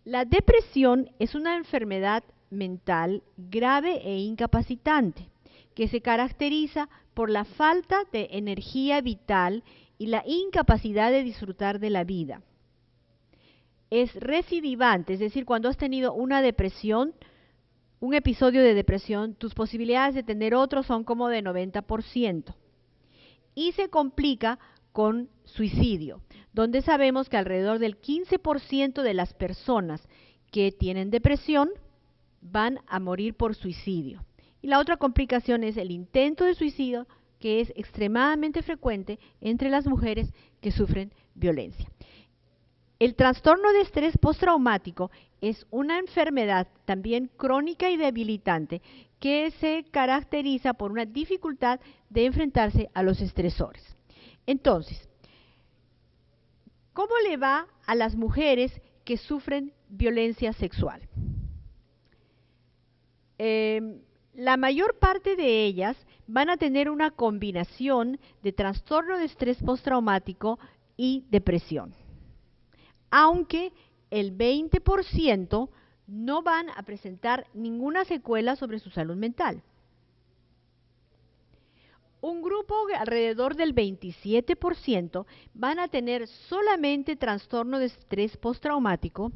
La depresión es una enfermedad mental grave e incapacitante, que se caracteriza por la falta de energía vital y la incapacidad de disfrutar de la vida. Es recidivante, es decir, cuando has tenido una depresión, un episodio de depresión, tus posibilidades de tener otro son como de 90%. Y se complica con suicidio, donde sabemos que alrededor del 15% de las personas que tienen depresión van a morir por suicidio. Y la otra complicación es el intento de suicidio, que es extremadamente frecuente entre las mujeres que sufren violencia. El trastorno de estrés postraumático es una enfermedad también crónica y debilitante que se caracteriza por una dificultad de enfrentarse a los estresores. Entonces, ¿cómo le va a las mujeres que sufren violencia sexual? La mayor parte de ellas van a tener una combinación de trastorno de estrés postraumático y depresión, aunque el 20% no van a presentar ninguna secuela sobre su salud mental. Un grupo alrededor del 27% van a tener solamente trastorno de estrés postraumático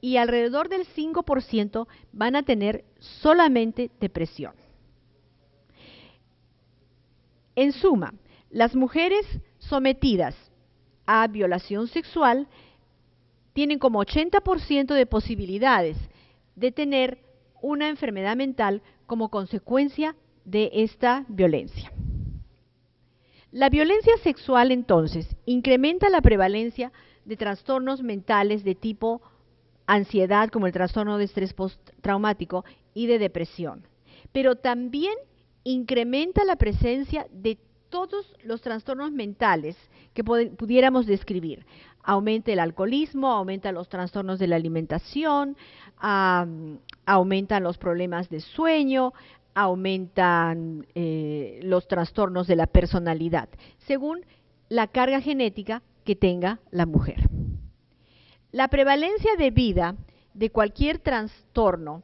y alrededor del 5% van a tener solamente depresión. En suma, las mujeres sometidas a violación sexual tienen como 80% de posibilidades de tener una enfermedad mental como consecuencia de esta violencia. La violencia sexual, entonces, incrementa la prevalencia de trastornos mentales de tipo ansiedad, como el trastorno de estrés postraumático, y de depresión. Pero también incrementa la presencia de todos los trastornos mentales que pudiéramos describir. Aumenta el alcoholismo, aumenta los trastornos de la alimentación, aumentan los problemas de sueño, aumentan los trastornos de la personalidad, según la carga genética que tenga la mujer. La prevalencia de vida de cualquier trastorno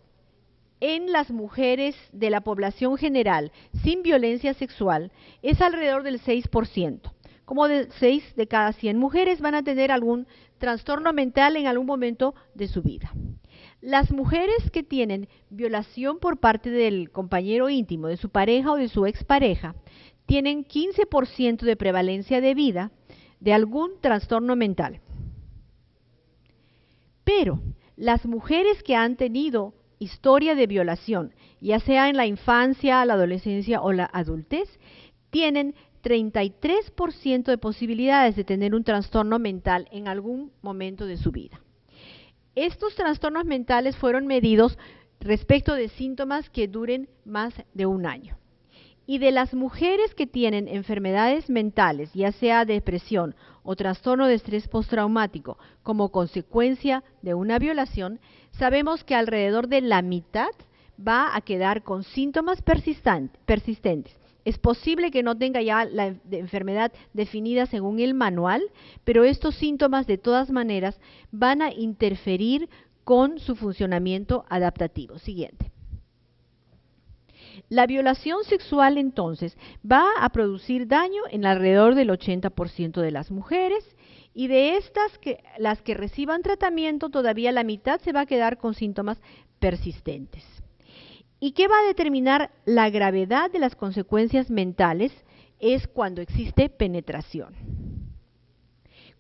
en las mujeres de la población general sin violencia sexual es alrededor del 6%. Como de 6 de cada 100 mujeres van a tener algún trastorno mental en algún momento de su vida. Las mujeres que tienen violación por parte del compañero íntimo, de su pareja o de su expareja, tienen 15% de prevalencia de vida de algún trastorno mental. Pero las mujeres que han tenido historia de violación, ya sea en la infancia, la adolescencia o la adultez, tienen 33% de posibilidades de tener un trastorno mental en algún momento de su vida. Estos trastornos mentales fueron medidos respecto de síntomas que duren más de un año. Y de las mujeres que tienen enfermedades mentales, ya sea depresión o trastorno de estrés postraumático como consecuencia de una violación, sabemos que alrededor de la mitad va a quedar con síntomas persistentes. Es posible que no tenga ya la enfermedad definida según el manual, pero estos síntomas de todas maneras van a interferir con su funcionamiento adaptativo. Siguiente. La violación sexual, entonces, va a producir daño en alrededor del 80% de las mujeres, y de estas, las que reciban tratamiento, todavía la mitad se va a quedar con síntomas persistentes. ¿Y qué va a determinar la gravedad de las consecuencias mentales? Es cuando existe penetración.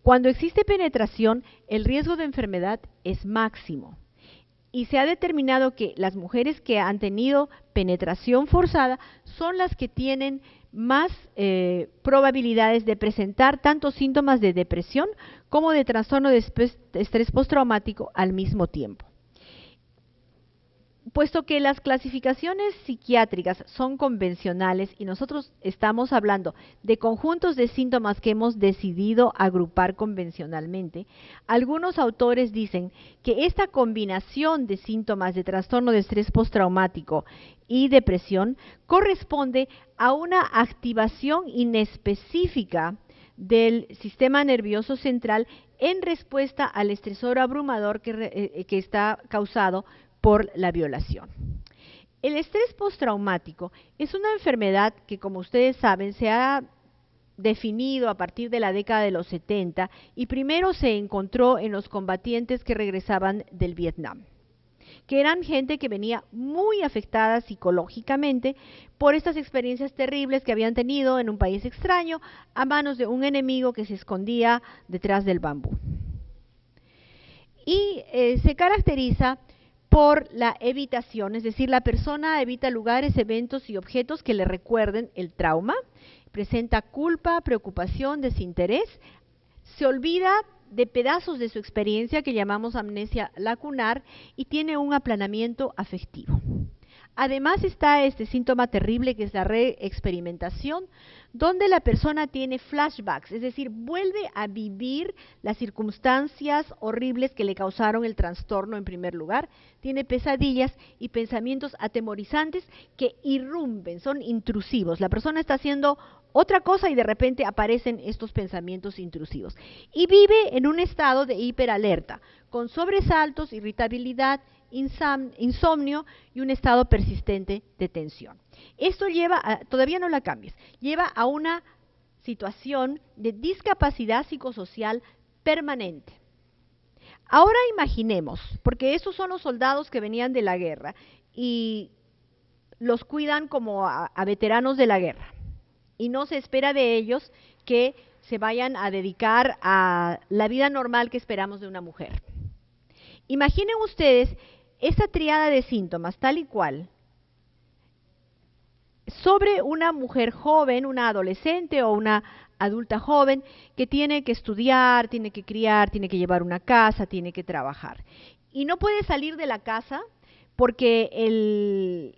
Cuando existe penetración, el riesgo de enfermedad es máximo. Y se ha determinado que las mujeres que han tenido penetración forzada son las que tienen más probabilidades de presentar tanto síntomas de depresión como de trastorno de estrés postraumático al mismo tiempo. Puesto que las clasificaciones psiquiátricas son convencionales y nosotros estamos hablando de conjuntos de síntomas que hemos decidido agrupar convencionalmente, algunos autores dicen que esta combinación de síntomas de trastorno de estrés postraumático y depresión corresponde a una activación inespecífica del sistema nervioso central en respuesta al estresor abrumador que está causado por la violación. El estrés postraumático es una enfermedad que, como ustedes saben, se ha definido a partir de la década de los 70 y primero se encontró en los combatientes que regresaban del Vietnam, que eran gente que venía muy afectada psicológicamente por estas experiencias terribles que habían tenido en un país extraño a manos de un enemigo que se escondía detrás del bambú. Y se caracteriza por la evitación, es decir, la persona evita lugares, eventos y objetos que le recuerden el trauma, presenta culpa, preocupación, desinterés, se olvida de pedazos de su experiencia que llamamos amnesia lacunar y tiene un aplanamiento afectivo. Además está este síntoma terrible que es la reexperimentación, donde la persona tiene flashbacks, es decir, vuelve a vivir las circunstancias horribles que le causaron el trastorno en primer lugar, tiene pesadillas y pensamientos atemorizantes que irrumpen, son intrusivos. La persona está haciendo otra cosa y de repente aparecen estos pensamientos intrusivos. Y vive en un estado de hiperalerta, con sobresaltos, irritabilidad, insomnio y un estado persistente de tensión. Esto lleva, todavía no la cambies, lleva a una situación de discapacidad psicosocial permanente. Ahora imaginemos, porque estos son los soldados que venían de la guerra y los cuidan como a veteranos de la guerra. Y no se espera de ellos que se vayan a dedicar a la vida normal que esperamos de una mujer. Imaginen ustedes esta tríada de síntomas tal y cual sobre una mujer joven, una adolescente o una adulta joven que tiene que estudiar, tiene que criar, tiene que llevar una casa, tiene que trabajar. Y no puede salir de la casa porque el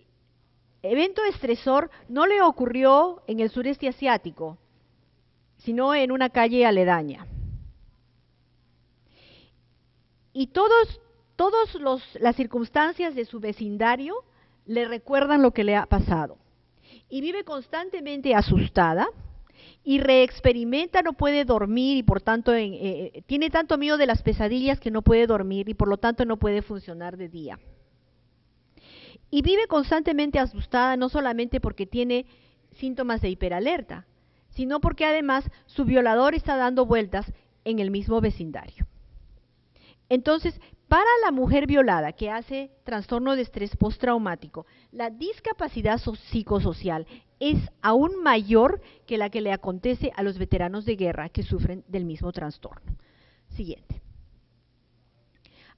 evento estresor no le ocurrió en el sureste asiático, sino en una calle aledaña. Y todas las circunstancias de su vecindario le recuerdan lo que le ha pasado. Y vive constantemente asustada y reexperimenta, no puede dormir y por tanto tiene tanto miedo de las pesadillas que no puede dormir y por lo tanto no puede funcionar de día. Y vive constantemente asustada no solamente porque tiene síntomas de hiperalerta, sino porque además su violador está dando vueltas en el mismo vecindario. Entonces, para la mujer violada que hace trastorno de estrés postraumático, la discapacidad psicosocial es aún mayor que la que le acontece a los veteranos de guerra que sufren del mismo trastorno. Siguiente.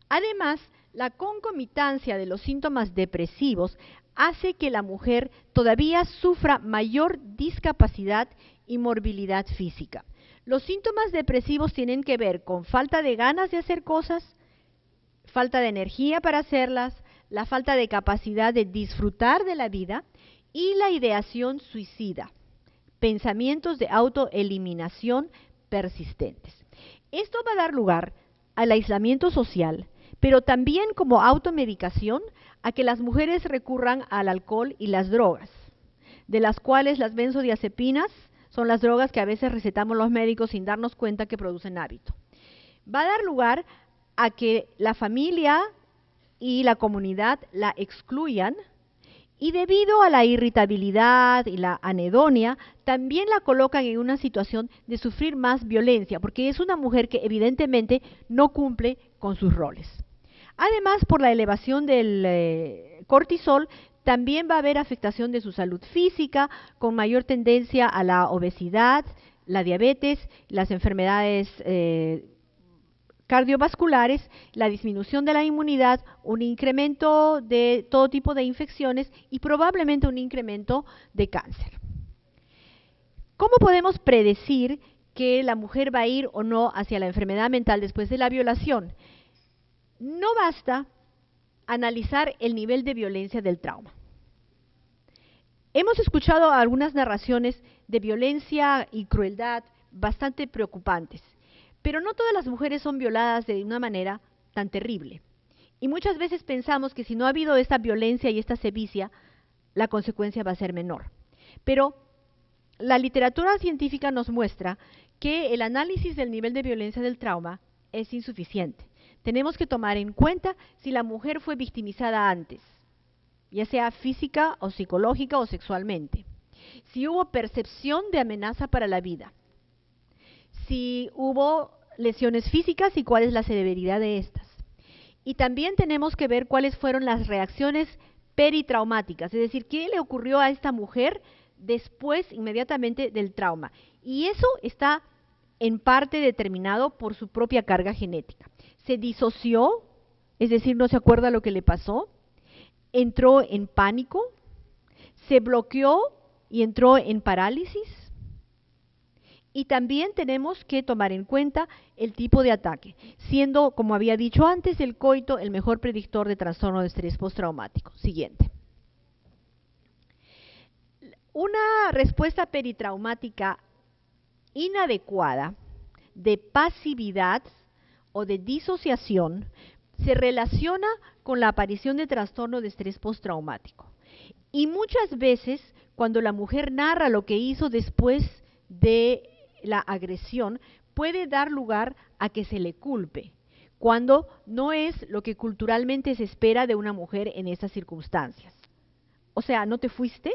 Además, la concomitancia de los síntomas depresivos hace que la mujer todavía sufra mayor discapacidad y morbilidad física. Los síntomas depresivos tienen que ver con falta de ganas de hacer cosas, falta de energía para hacerlas, la falta de capacidad de disfrutar de la vida y la ideación suicida, pensamientos de autoeliminación persistentes. Esto va a dar lugar al aislamiento social, pero también como automedicación a que las mujeres recurran al alcohol y las drogas, de las cuales las benzodiazepinas son las drogas que a veces recetamos los médicos sin darnos cuenta que producen hábito. Va a dar lugar a que la familia y la comunidad la excluyan y debido a la irritabilidad y la anedonia, también la colocan en una situación de sufrir más violencia, porque es una mujer que evidentemente no cumple con sus roles. Además, por la elevación del cortisol, también va a haber afectación de su salud física, con mayor tendencia a la obesidad, la diabetes, las enfermedades cardiovasculares, la disminución de la inmunidad, un incremento de todo tipo de infecciones y probablemente un incremento de cáncer. ¿Cómo podemos predecir que la mujer va a ir o no hacia la enfermedad mental después de la violación? No basta analizar el nivel de violencia del trauma. Hemos escuchado algunas narraciones de violencia y crueldad bastante preocupantes, pero no todas las mujeres son violadas de una manera tan terrible. Y muchas veces pensamos que si no ha habido esta violencia y esta sevicia, la consecuencia va a ser menor. Pero la literatura científica nos muestra que el análisis del nivel de violencia del trauma es insuficiente. Tenemos que tomar en cuenta si la mujer fue victimizada antes, ya sea física o psicológica o sexualmente. Si hubo percepción de amenaza para la vida. Si hubo lesiones físicas y cuál es la severidad de estas. Y también tenemos que ver cuáles fueron las reacciones peritraumáticas, es decir, qué le ocurrió a esta mujer después, inmediatamente del trauma. Y eso está en parte determinado por su propia carga genética. Se disoció, es decir, no se acuerda lo que le pasó, entró en pánico, se bloqueó y entró en parálisis. Y también tenemos que tomar en cuenta el tipo de ataque, siendo, como había dicho antes, el coito el mejor predictor de trastorno de estrés postraumático. Siguiente. Una respuesta peritraumática inadecuada de pasividad o de disociación se relaciona con la aparición de trastorno de estrés postraumático. Y muchas veces, cuando la mujer narra lo que hizo después de la agresión, puede dar lugar a que se le culpe, cuando no es lo que culturalmente se espera de una mujer en esas circunstancias. O sea, ¿no te fuiste?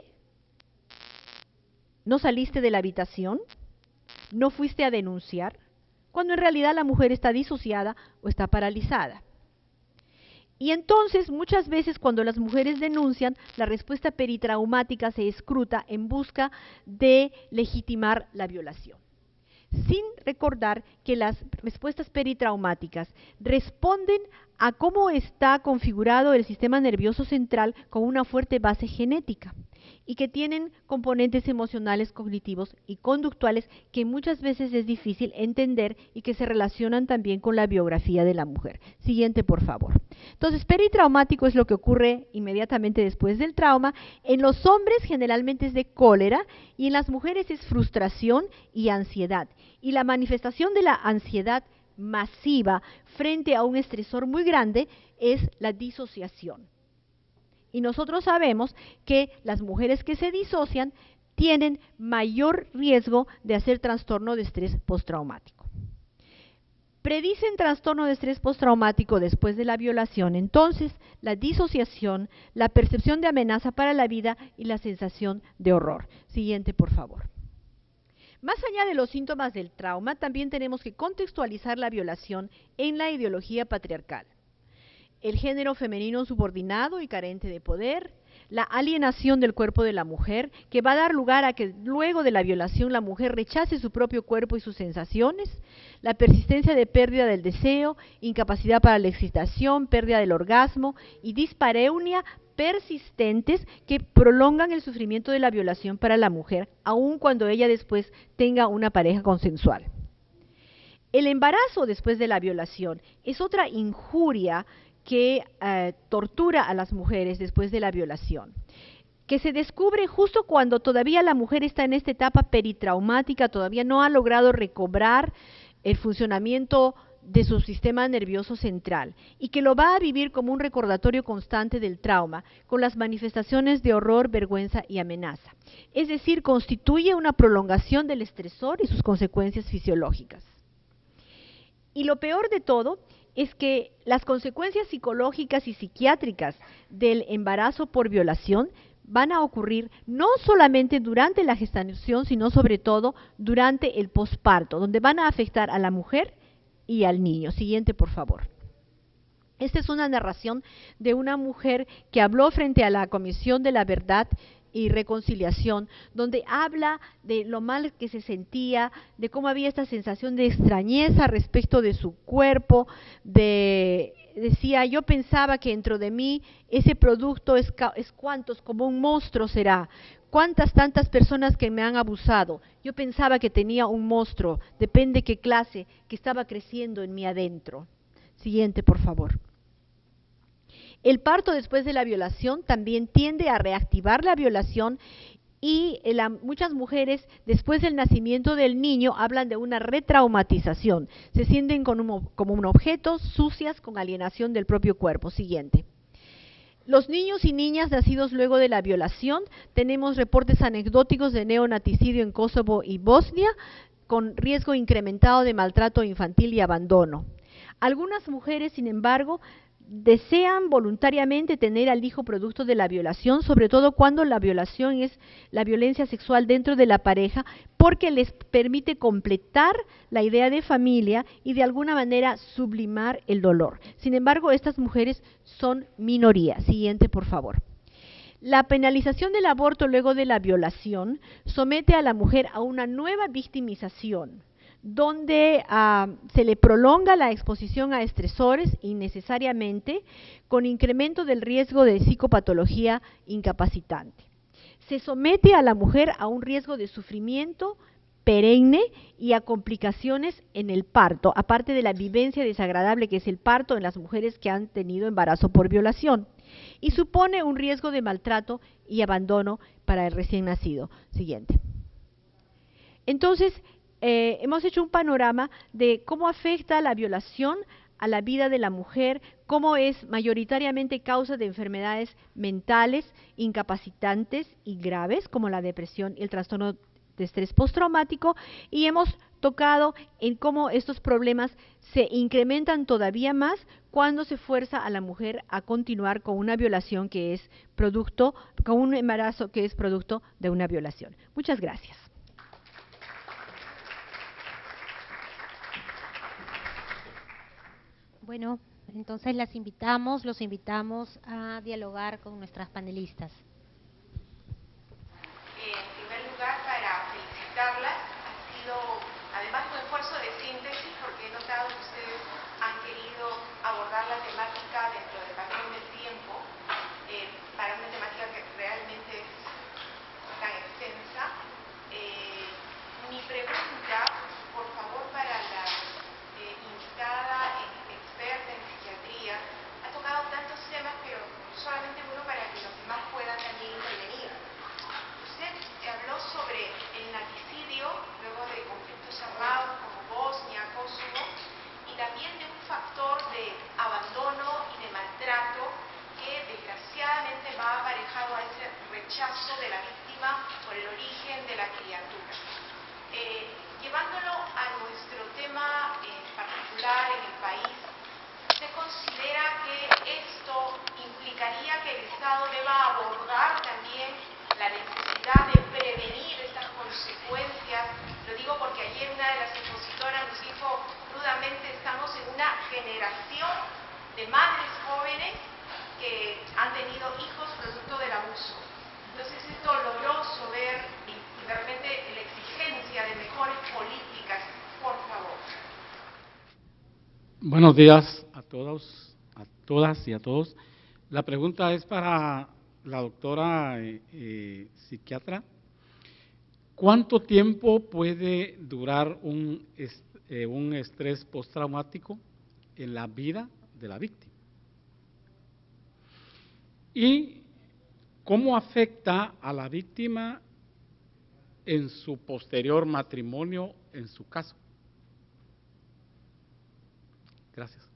¿No saliste de la habitación? ¿No fuiste a denunciar? Cuando en realidad la mujer está disociada o está paralizada. Y entonces, muchas veces cuando las mujeres denuncian, la respuesta peritraumática se escruta en busca de legitimar la violación, sin recordar que las respuestas peritraumáticas responden a cómo está configurado el sistema nervioso central con una fuerte base genética. y que tienen componentes emocionales, cognitivos y conductuales que muchas veces es difícil entender y que se relacionan también con la biografía de la mujer. Siguiente, por favor. Entonces, peritraumático es lo que ocurre inmediatamente después del trauma. En los hombres generalmente es de cólera y en las mujeres es frustración y ansiedad. Y la manifestación de la ansiedad masiva frente a un estresor muy grande es la disociación. Y nosotros sabemos que las mujeres que se disocian tienen mayor riesgo de hacer trastorno de estrés postraumático. Predicen trastorno de estrés postraumático después de la violación, entonces, la disociación, la percepción de amenaza para la vida y la sensación de horror. Siguiente, por favor. Más allá de los síntomas del trauma, también tenemos que contextualizar la violación en la ideología patriarcal. El género femenino subordinado y carente de poder, la alienación del cuerpo de la mujer, que va a dar lugar a que luego de la violación la mujer rechace su propio cuerpo y sus sensaciones, la persistencia de pérdida del deseo, incapacidad para la excitación, pérdida del orgasmo y dispareunia persistentes que prolongan el sufrimiento de la violación para la mujer, aun cuando ella después tenga una pareja consensual. El embarazo después de la violación es otra injuria que tortura a las mujeres después de la violación, que se descubre justo cuando todavía la mujer está en esta etapa peritraumática, todavía no ha logrado recobrar el funcionamiento de su sistema nervioso central y que lo va a vivir como un recordatorio constante del trauma, con las manifestaciones de horror, vergüenza y amenaza. Es decir, constituye una prolongación del estresor y sus consecuencias fisiológicas. Y lo peor de todo es que las consecuencias psicológicas y psiquiátricas del embarazo por violación van a ocurrir no solamente durante la gestación, sino sobre todo durante el posparto, donde van a afectar a la mujer y al niño. Siguiente, por favor. Esta es una narración de una mujer que habló frente a la Comisión de la Verdad y Reconciliación, donde habla de lo mal que se sentía, de cómo había esta sensación de extrañeza respecto de su cuerpo, decía, yo pensaba que dentro de mí ese producto es cuantos, como un monstruo será, cuántas tantas personas que me han abusado, yo pensaba que tenía un monstruo, depende qué clase, que estaba creciendo en mí adentro. Siguiente, por favor. El parto después de la violación también tiende a reactivar la violación y muchas mujeres después del nacimiento del niño hablan de una retraumatización. Se sienten como un objeto, sucias, con alienación del propio cuerpo. Siguiente. Los niños y niñas nacidos luego de la violación, tenemos reportes anecdóticos de neonaticidio en Kosovo y Bosnia, con riesgo incrementado de maltrato infantil y abandono. Algunas mujeres, sin embargo, desean voluntariamente tener al hijo producto de la violación, sobre todo cuando la violación es la violencia sexual dentro de la pareja, porque les permite completar la idea de familia y de alguna manera sublimar el dolor. Sin embargo, estas mujeres son minoría. Siguiente, por favor. La penalización del aborto luego de la violación somete a la mujer a una nueva victimización, donde se le prolonga la exposición a estresores innecesariamente, con incremento del riesgo de psicopatología incapacitante. Se somete a la mujer a un riesgo de sufrimiento perenne y a complicaciones en el parto, aparte de la vivencia desagradable que es el parto en las mujeres que han tenido embarazo por violación, y supone un riesgo de maltrato y abandono para el recién nacido. Siguiente. Entonces, hemos hecho un panorama de cómo afecta la violación a la vida de la mujer, cómo es mayoritariamente causa de enfermedades mentales, incapacitantes y graves, como la depresión y el trastorno de estrés postraumático, y hemos tocado en cómo estos problemas se incrementan todavía más cuando se fuerza a la mujer a continuar con una violación que es producto, con un embarazo que es producto de una violación. Muchas gracias. Bueno, entonces los invitamos a dialogar con nuestras panelistas. En primer lugar, para felicitarlas, ha sido además un esfuerzo de síntesis, porque he notado que ustedes han querido abordar la temática dentro del patrón del tiempo, para una temática que realmente es estar en el país, ¿usted considera que esto implicaría que el Estado deba abordar también la necesidad de prevenir estas consecuencias? Lo digo porque ayer una de las expositoras nos dijo crudamente, estamos en una generación de madres jóvenes que han tenido hijos producto del abuso. Entonces es doloroso ver y realmente la exigencia de mejores políticas, por favor. Buenos días a todos, a todas y a todos. La pregunta es para la doctora psiquiatra. ¿Cuánto tiempo puede durar un estrés postraumático en la vida de la víctima? ¿Y cómo afecta a la víctima en su posterior matrimonio, en su caso? Gracias.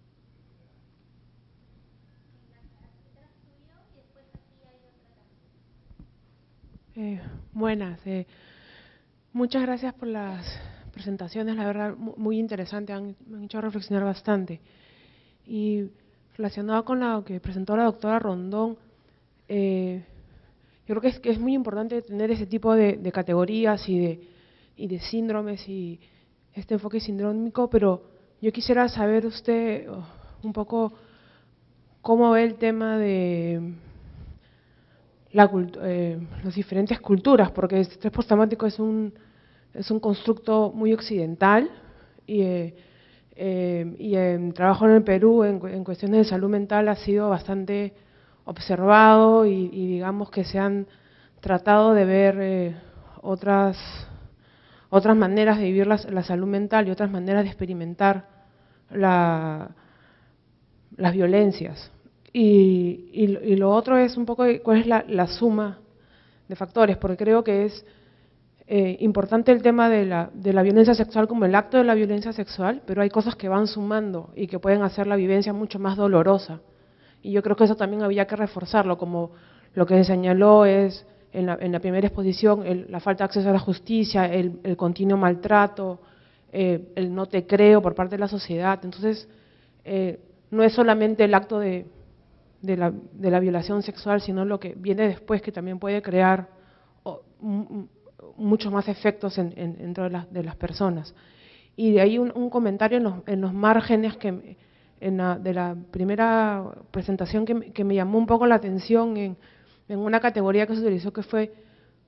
Buenas. Muchas gracias por las presentaciones, la verdad muy interesantes, me han hecho reflexionar bastante. Y relacionado con lo que presentó la doctora Rondón, yo creo que es muy importante tener ese tipo de categorías y de síndromes y este enfoque sindrómico, pero yo quisiera saber usted un poco cómo ve el tema de las diferentes culturas, porque el estrés postraumático es un constructo muy occidental y en trabajo en el Perú en cuestiones de salud mental ha sido bastante observado y digamos que se han tratado de ver otras maneras de vivir la salud mental y otras maneras de experimentar las violencias. Y lo otro es un poco cuál es la suma de factores, porque creo que es importante el tema de la violencia sexual como el acto de la violencia sexual, pero hay cosas que van sumando y que pueden hacer la vivencia mucho más dolorosa. Y yo creo que eso también había que reforzarlo, como lo que se señaló es en la primera exposición, la falta de acceso a la justicia, el continuo maltrato, el no te creo por parte de la sociedad. Entonces, no es solamente el acto de la violación sexual, sino lo que viene después, que también puede crear muchos más efectos dentro de las personas. Y de ahí un comentario en los márgenes de la primera presentación que me llamó un poco la atención en una categoría que se utilizó, que fue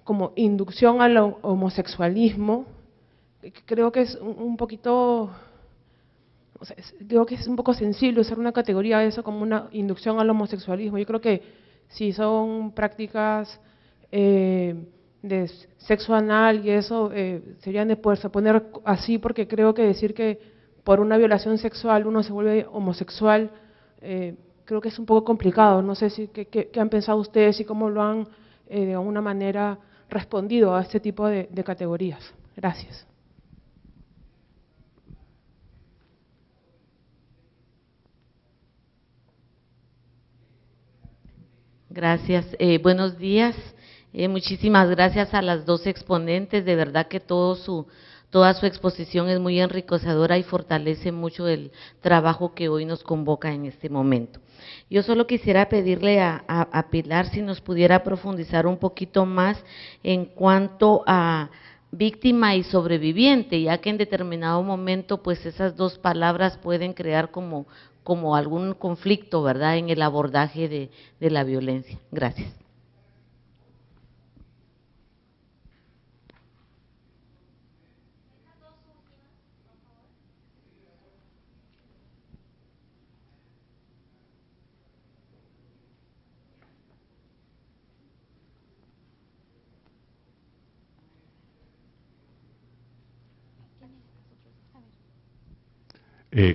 como inducción al homosexualismo. Creo que es un poquito, creo que es un poco sensible usar una categoría de eso como una inducción al homosexualismo. Yo creo que si son prácticas de sexo anal y eso, serían de poderse poner así, porque creo que decir que por una violación sexual uno se vuelve homosexual, creo que es un poco complicado. No sé qué han pensado ustedes y cómo lo han de alguna manera respondido a este tipo de categorías. Gracias. Gracias. Buenos días. Muchísimas gracias a las dos exponentes. De verdad que toda su exposición es muy enriquecedora y fortalece mucho el trabajo que hoy nos convoca en este momento. Yo solo quisiera pedirle a Pilar si nos pudiera profundizar un poquito más en cuanto a víctima y sobreviviente, ya que en determinado momento pues esas dos palabras pueden crear como algún conflicto, ¿verdad?, en el abordaje de la violencia. Gracias.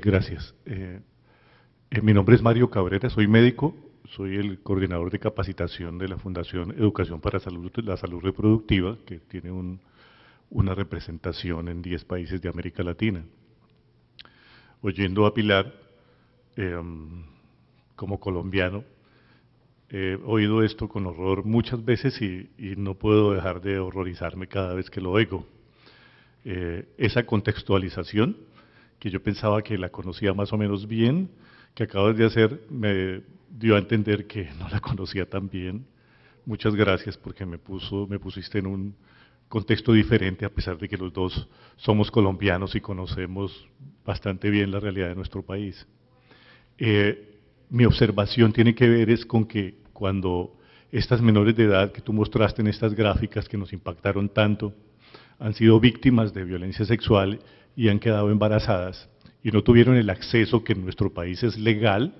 Gracias. Mi nombre es Mario Cabrera, soy médico, soy el coordinador de capacitación de la Fundación Educación para la Salud Reproductiva, que tiene una representación en 10 países de América Latina. Oyendo a Pilar, como colombiano, he oído esto con horror muchas veces y no puedo dejar de horrorizarme cada vez que lo oigo. Esa contextualización que yo pensaba que la conocía más o menos bien, que acabas de hacer, me dio a entender que no la conocía tan bien. Muchas gracias porque me pusiste en un contexto diferente, a pesar de que los dos somos colombianos y conocemos bastante bien la realidad de nuestro país. Mi observación tiene que ver es con que cuando estas menores de edad que tú mostraste en estas gráficas que nos impactaron tanto, han sido víctimas de violencia sexual y han quedado embarazadas y no tuvieron el acceso que en nuestro país es legal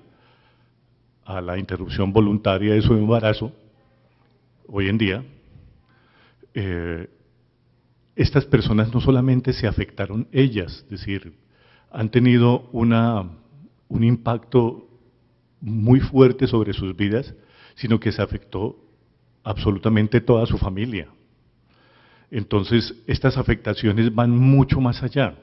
a la interrupción voluntaria de su embarazo, hoy en día, estas personas no solamente se afectaron ellas, es decir, han tenido un impacto muy fuerte sobre sus vidas, sino que se afectó absolutamente toda su familia. Entonces, estas afectaciones van mucho más allá.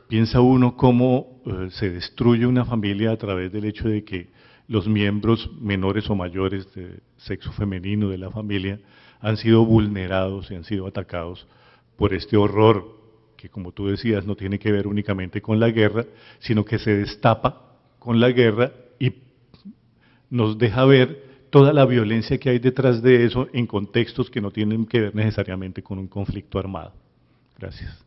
Piensa uno cómo se destruye una familia a través del hecho de que los miembros menores o mayores de sexo femenino de la familia han sido vulnerados y han sido atacados por este horror que, como tú decías, no tiene que ver únicamente con la guerra, sino que se destapa con la guerra y nos deja ver toda la violencia que hay detrás de eso en contextos que no tienen que ver necesariamente con un conflicto armado. Gracias.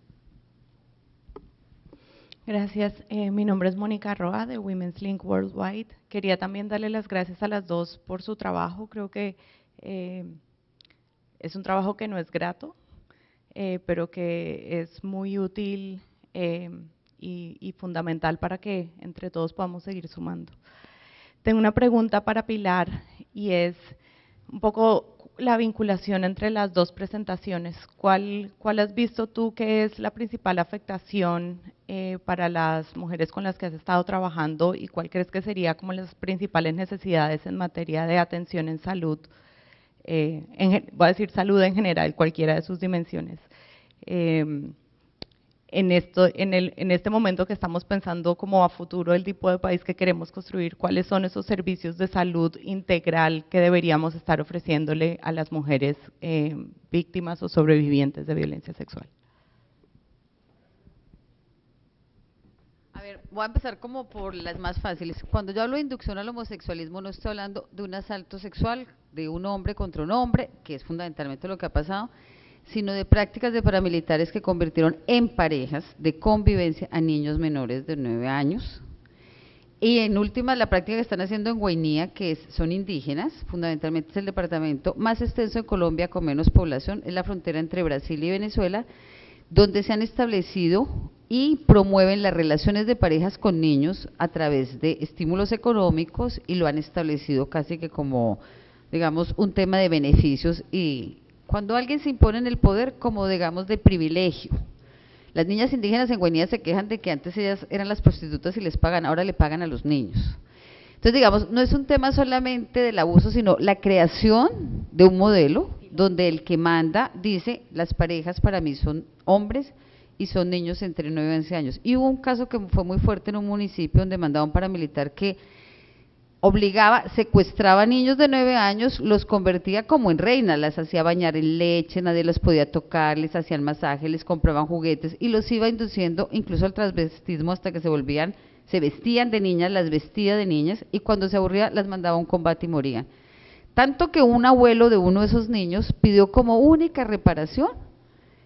Gracias. Mi nombre es Mónica Roa de Women's Link Worldwide. Quería también darle las gracias a las dos por su trabajo. Creo que es un trabajo que no es grato, pero que es muy útil y fundamental para que entre todos podamos seguir sumando. Tengo una pregunta para Pilar y es un poco la vinculación entre las dos presentaciones. ¿Cuál has visto tú que es la principal afectación para las mujeres con las que has estado trabajando y cuál crees que sería como las principales necesidades en materia de atención en salud? Voy a decir salud en general, cualquiera de sus dimensiones. En este momento que estamos pensando como a futuro el tipo de país que queremos construir, ¿cuáles son esos servicios de salud integral que deberíamos estar ofreciéndole a las mujeres víctimas o sobrevivientes de violencia sexual? A ver, voy a empezar como por las más fáciles. Cuando yo hablo de inducción al homosexualismo, no estoy hablando de un asalto sexual de un hombre contra un hombre, que es fundamentalmente lo que ha pasado, sino de prácticas de paramilitares que convirtieron en parejas de convivencia a niños menores de 9 años. Y en última, la práctica que están haciendo en Guainía, que son indígenas, fundamentalmente es el departamento más extenso en Colombia con menos población, es la frontera entre Brasil y Venezuela, donde se han establecido y promueven las relaciones de parejas con niños a través de estímulos económicos y lo han establecido casi que como, digamos, un tema de beneficios y cuando alguien se impone en el poder como, digamos, de privilegio. Las niñas indígenas en Guainía se quejan de que antes ellas eran las prostitutas y les pagan, ahora le pagan a los niños. Entonces, digamos, no es un tema solamente del abuso, sino la creación de un modelo donde el que manda dice, las parejas para mí son hombres y son niños entre 9 y 11 años. Y hubo un caso que fue muy fuerte en un municipio donde mandaba un paramilitar que obligaba, secuestraba niños de 9 años, los convertía como en reinas, las hacía bañar en leche, nadie los podía tocar, les hacían masaje, les compraban juguetes y los iba induciendo incluso al transvestismo hasta que se vestían de niñas, las vestía de niñas y cuando se aburría las mandaba a un combate y morían. Tanto que un abuelo de uno de esos niños pidió como única reparación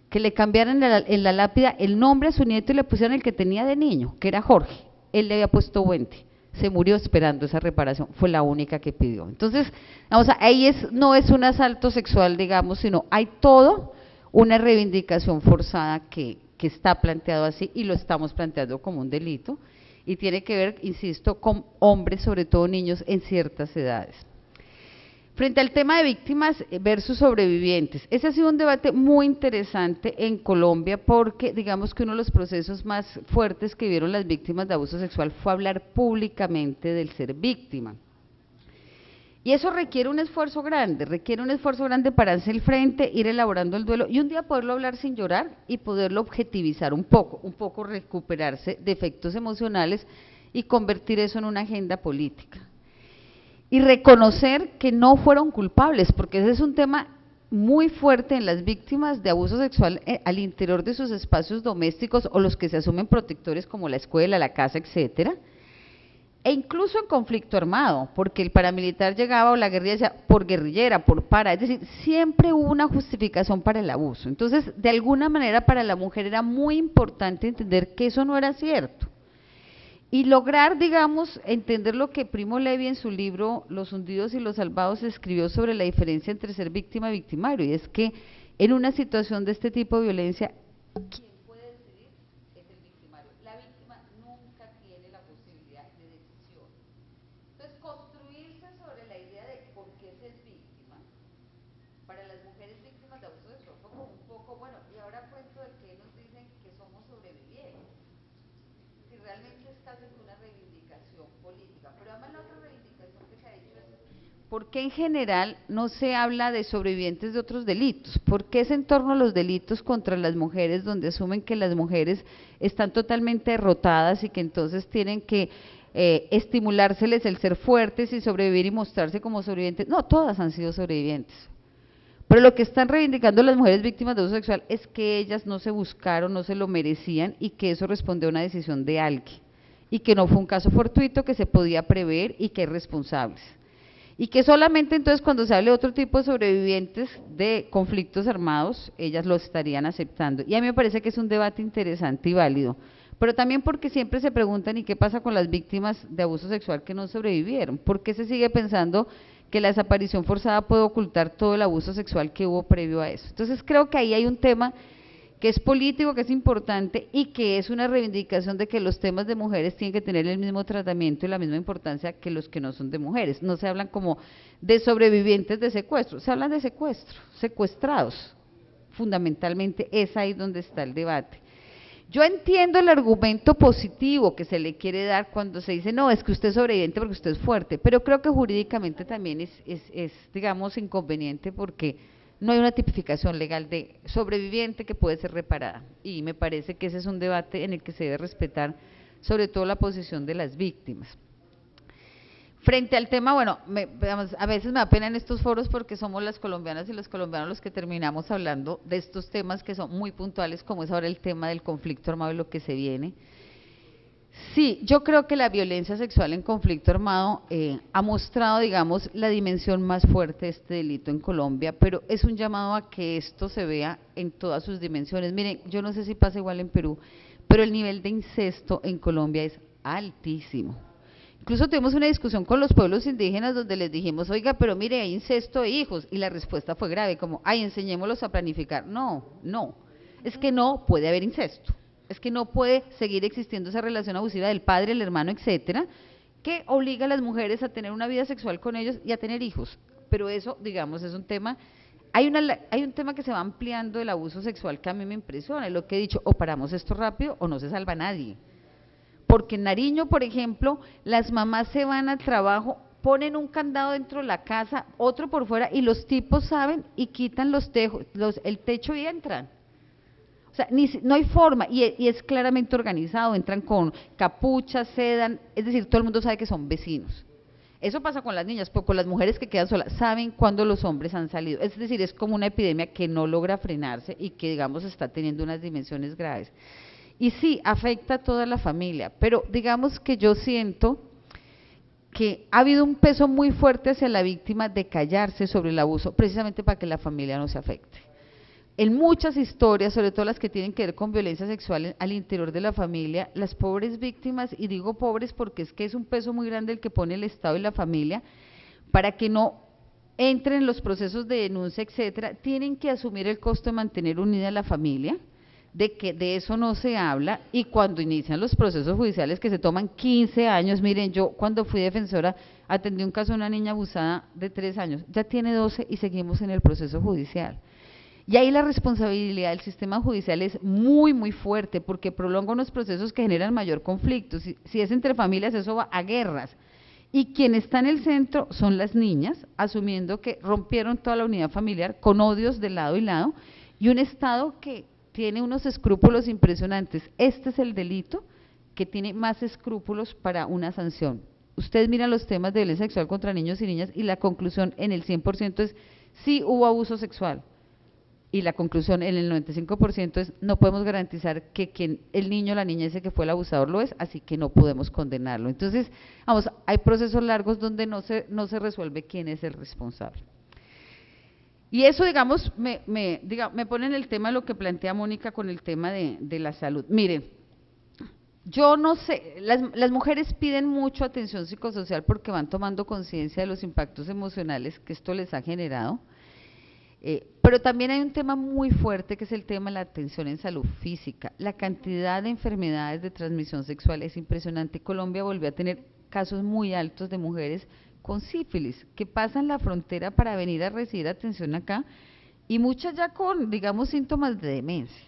que le cambiaran en la lápida el nombre a su nieto y le pusieran el que tenía de niño, que era Jorge, él le había puesto Wendy. Se murió esperando esa reparación, fue la única que pidió. Entonces, vamos ahí no es un asalto sexual, digamos, sino hay todo una reivindicación forzada que está planteado así y lo estamos planteando como un delito y tiene que ver, insisto, con hombres, sobre todo niños en ciertas edades. Frente al tema de víctimas versus sobrevivientes, ese ha sido un debate muy interesante en Colombia porque digamos que uno de los procesos más fuertes que vieron las víctimas de abuso sexual fue hablar públicamente del ser víctima. Y eso requiere un esfuerzo grande pararse al frente, ir elaborando el duelo y un día poderlo hablar sin llorar y poderlo objetivizar un poco recuperarse de efectos emocionales y convertir eso en una agenda política. Y reconocer que no fueron culpables, porque ese es un tema muy fuerte en las víctimas de abuso sexual al interior de sus espacios domésticos o los que se asumen protectores como la escuela, la casa, etcétera, e incluso en conflicto armado, porque el paramilitar llegaba o la guerrilla decía por guerrillera, por para, es decir, siempre hubo una justificación para el abuso. Entonces, de alguna manera para la mujer era muy importante entender que eso no era cierto. Y lograr, digamos, entender lo que Primo Levi en su libro Los hundidos y los salvados escribió sobre la diferencia entre ser víctima y victimario, y es que en una situación de este tipo de violencia, ¿quién puede decidir? Es el victimario. La víctima nunca tiene la posibilidad de decisión. Entonces, construirse sobre la idea de por qué se es víctima, para las mujeres víctimas de abuso sexual fue como un poco, bueno, y ahora cuento de que nos dicen que somos sobrevivientes. Si realmente es casi una reivindicación política, pero además la otra reivindicación que se ha hecho es ¿por qué en general no se habla de sobrevivientes de otros delitos? ¿Por qué es en torno a los delitos contra las mujeres donde asumen que las mujeres están totalmente derrotadas y que entonces tienen que estimulárseles el ser fuertes y sobrevivir y mostrarse como sobrevivientes? No, todas han sido sobrevivientes. Pero lo que están reivindicando las mujeres víctimas de abuso sexual es que ellas no se buscaron, no se lo merecían y que eso respondió a una decisión de alguien y que no fue un caso fortuito, que se podía prever y que hay responsables. Y que solamente entonces cuando se hable de otro tipo de sobrevivientes de conflictos armados, ellas lo estarían aceptando. Y a mí me parece que es un debate interesante y válido, pero también porque siempre se preguntan ¿y qué pasa con las víctimas de abuso sexual que no sobrevivieron? ¿Por qué se sigue pensando que la desaparición forzada puede ocultar todo el abuso sexual que hubo previo a eso? Entonces creo que ahí hay un tema que es político, que es importante y que es una reivindicación de que los temas de mujeres tienen que tener el mismo tratamiento y la misma importancia que los que no son de mujeres. No se hablan como de sobrevivientes de secuestro, se hablan de secuestro, secuestrados. Fundamentalmente es ahí donde está el debate. Yo entiendo el argumento positivo que se le quiere dar cuando se dice, no, es que usted es sobreviviente porque usted es fuerte, pero creo que jurídicamente también es digamos, inconveniente porque no hay una tipificación legal de sobreviviente que puede ser reparada, y me parece que ese es un debate en el que se debe respetar sobre todo la posición de las víctimas. Frente al tema, bueno, a veces me da pena en estos foros porque somos las colombianas y los colombianos los que terminamos hablando de estos temas que son muy puntuales, como es ahora el tema del conflicto armado y lo que se viene. Sí, yo creo que la violencia sexual en conflicto armado ha mostrado, digamos, la dimensión más fuerte de este delito en Colombia, pero es un llamado a que esto se vea en todas sus dimensiones. Miren, yo no sé si pasa igual en Perú, pero el nivel de incesto en Colombia es altísimo. Incluso tuvimos una discusión con los pueblos indígenas donde les dijimos, oiga, pero mire, hay incesto de hijos, y la respuesta fue grave, como, ay, enseñémoslos a planificar. No, es que no puede haber incesto. Es que no puede seguir existiendo esa relación abusiva del padre, el hermano, etcétera, que obliga a las mujeres a tener una vida sexual con ellos y a tener hijos. Pero eso, digamos, es un tema, hay un tema que se va ampliando del abuso sexual que a mí me impresiona, es lo que he dicho, o paramos esto rápido o no se salva nadie. Porque en Nariño, por ejemplo, las mamás se van al trabajo, ponen un candado dentro de la casa, otro por fuera, y los tipos saben y quitan el techo y entran. O sea, no hay forma, y es claramente organizado, entran con capuchas, sedan, es decir, todo el mundo sabe que son vecinos. Eso pasa con las niñas, pero con las mujeres que quedan solas, saben cuándo los hombres han salido. Es decir, es como una epidemia que no logra frenarse y que, digamos, está teniendo unas dimensiones graves. Y sí, afecta a toda la familia, pero digamos que yo siento que ha habido un peso muy fuerte hacia la víctima de callarse sobre el abuso, precisamente para que la familia no se afecte. En muchas historias, sobre todo las que tienen que ver con violencia sexual al interior de la familia, las pobres víctimas, y digo pobres porque es que es un peso muy grande el que pone el Estado y la familia, para que no entren en los procesos de denuncia, etcétera, tienen que asumir el costo de mantener unida la familia, de que de eso no se habla, y cuando inician los procesos judiciales que se toman 15 años, miren, yo cuando fui defensora atendí un caso de una niña abusada de 3 años, ya tiene 12 y seguimos en el proceso judicial. Y ahí la responsabilidad del sistema judicial es muy, muy fuerte, porque prolonga unos procesos que generan mayor conflicto. Si es entre familias, eso va a guerras. Y quien está en el centro son las niñas, asumiendo que rompieron toda la unidad familiar con odios de lado y lado, y un Estado que tiene unos escrúpulos impresionantes. Este es el delito que tiene más escrúpulos para una sanción. Ustedes miran los temas de violencia sexual contra niños y niñas y la conclusión en el 100% es sí hubo abuso sexual, y la conclusión en el 95% es no podemos garantizar que quien el niño o la niña ese que fue el abusador lo es, así que no podemos condenarlo. Entonces, vamos, hay procesos largos donde no se resuelve quién es el responsable. Y eso, digamos, me pone en el tema lo que plantea Mónica con el tema de la salud. Mire, yo no sé, las mujeres piden mucho atención psicosocial porque van tomando conciencia de los impactos emocionales que esto les ha generado, pero también hay un tema muy fuerte que es el tema de la atención en salud física. La cantidad de enfermedades de transmisión sexual es impresionante. Colombia volvió a tener casos muy altos de mujeres con sífilis, que pasan la frontera para venir a recibir atención acá, y muchas ya con, digamos, síntomas de demencia.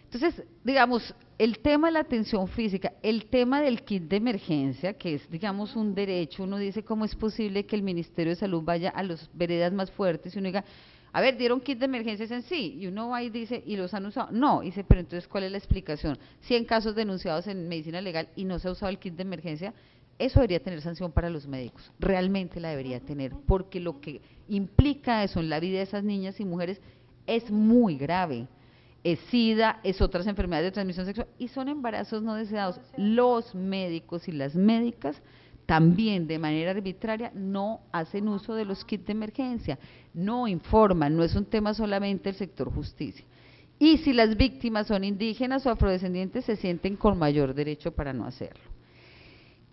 Entonces, digamos, el tema de la atención física, el tema del kit de emergencia, que es, digamos, un derecho, uno dice, ¿cómo es posible que el Ministerio de Salud vaya a las veredas más fuertes y uno diga, a ver, dieron kit de emergencias en sí, y uno va y dice, ¿y los han usado? No, dice, pero entonces, ¿cuál es la explicación? 100 casos denunciados en medicina legal y no se ha usado el kit de emergencia. Eso debería tener sanción para los médicos, realmente la debería tener, porque lo que implica eso en la vida de esas niñas y mujeres es muy grave. Es SIDA, es otras enfermedades de transmisión sexual y son embarazos no deseados. Los médicos y las médicas también de manera arbitraria no hacen uso de los kits de emergencia, no informan, no es un tema solamente del sector justicia. Y si las víctimas son indígenas o afrodescendientes, se sienten con mayor derecho para no hacerlo.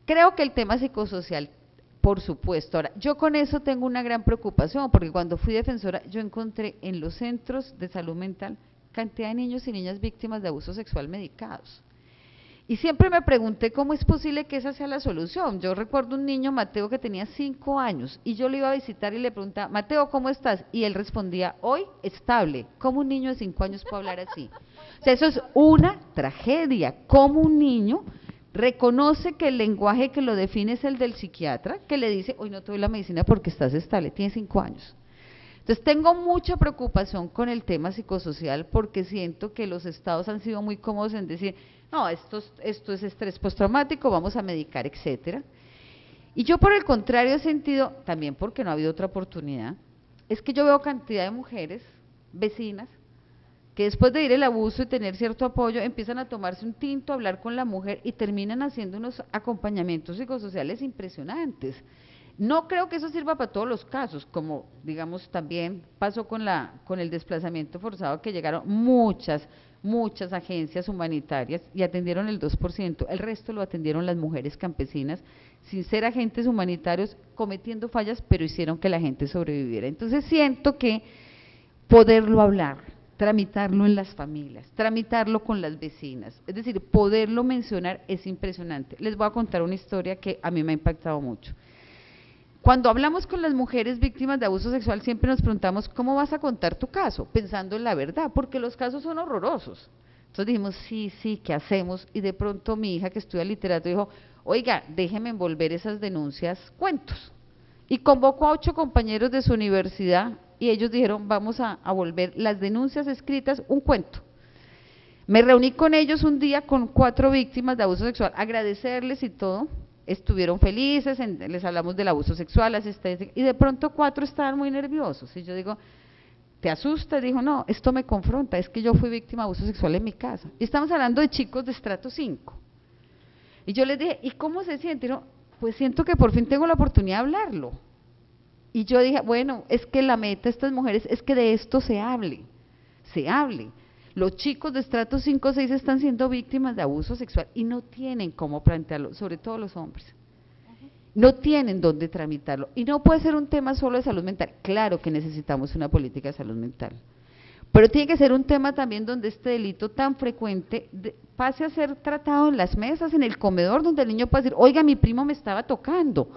Creo que el tema psicosocial, por supuesto, ahora, yo con eso tengo una gran preocupación, porque cuando fui defensora, yo encontré en los centros de salud mental cantidad de niños y niñas víctimas de abuso sexual medicados. Y siempre me pregunté cómo es posible que esa sea la solución. Yo recuerdo un niño, Mateo, que tenía 5 años, y yo lo iba a visitar y le preguntaba, Mateo, ¿cómo estás? Y él respondía, hoy estable. ¿Cómo un niño de 5 años puede hablar así? O sea, eso es una tragedia. ¿Cómo un niño reconoce que el lenguaje que lo define es el del psiquiatra, que le dice, hoy no te doy la medicina porque estás estable, tiene 5 años? Entonces tengo mucha preocupación con el tema psicosocial porque siento que los estados han sido muy cómodos en decir, no, esto es estrés postraumático, vamos a medicar, etcétera. Y yo por el contrario he sentido, también porque no ha habido otra oportunidad, es que yo veo cantidad de mujeres, vecinas, que después de ir el abuso y tener cierto apoyo, empiezan a tomarse un tinto, a hablar con la mujer y terminan haciendo unos acompañamientos psicosociales impresionantes. No creo que eso sirva para todos los casos, como digamos también pasó con el desplazamiento forzado, que llegaron muchas agencias humanitarias y atendieron el 2%, el resto lo atendieron las mujeres campesinas, sin ser agentes humanitarios, cometiendo fallas, pero hicieron que la gente sobreviviera. Entonces siento que poderlo hablar, tramitarlo en las familias, tramitarlo con las vecinas, es decir, poderlo mencionar es impresionante. Les voy a contar una historia que a mí me ha impactado mucho. Cuando hablamos con las mujeres víctimas de abuso sexual, siempre nos preguntamos, ¿cómo vas a contar tu caso? Pensando en la verdad, porque los casos son horrorosos. Entonces dijimos, sí, ¿qué hacemos? Y de pronto mi hija, que estudia literatura, dijo, oiga, déjeme envolver esas denuncias cuentos. Y convocó a 8 compañeros de su universidad y ellos dijeron, vamos a volver las denuncias escritas un cuento. Me reuní con ellos un día con 4 víctimas de abuso sexual, agradecerles y todo. Estuvieron felices, les hablamos del abuso sexual, las estadísticas, y de pronto 4 estaban muy nerviosos, y yo digo, ¿te asusta? Dijo, no, esto me confronta, es que yo fui víctima de abuso sexual en mi casa, y estamos hablando de chicos de estrato 5, y yo les dije, ¿y cómo se siente? Y no, pues siento que por fin tengo la oportunidad de hablarlo, y yo dije, bueno, es que la meta de estas mujeres es que de esto se hable. Los chicos de estrato 5 o 6 están siendo víctimas de abuso sexual y no tienen cómo plantearlo, sobre todo los hombres. No tienen dónde tramitarlo. Y no puede ser un tema solo de salud mental. Claro que necesitamos una política de salud mental. Pero tiene que ser un tema también donde este delito tan frecuente pase a ser tratado en las mesas, en el comedor, donde el niño puede decir, oiga, mi primo me estaba tocando.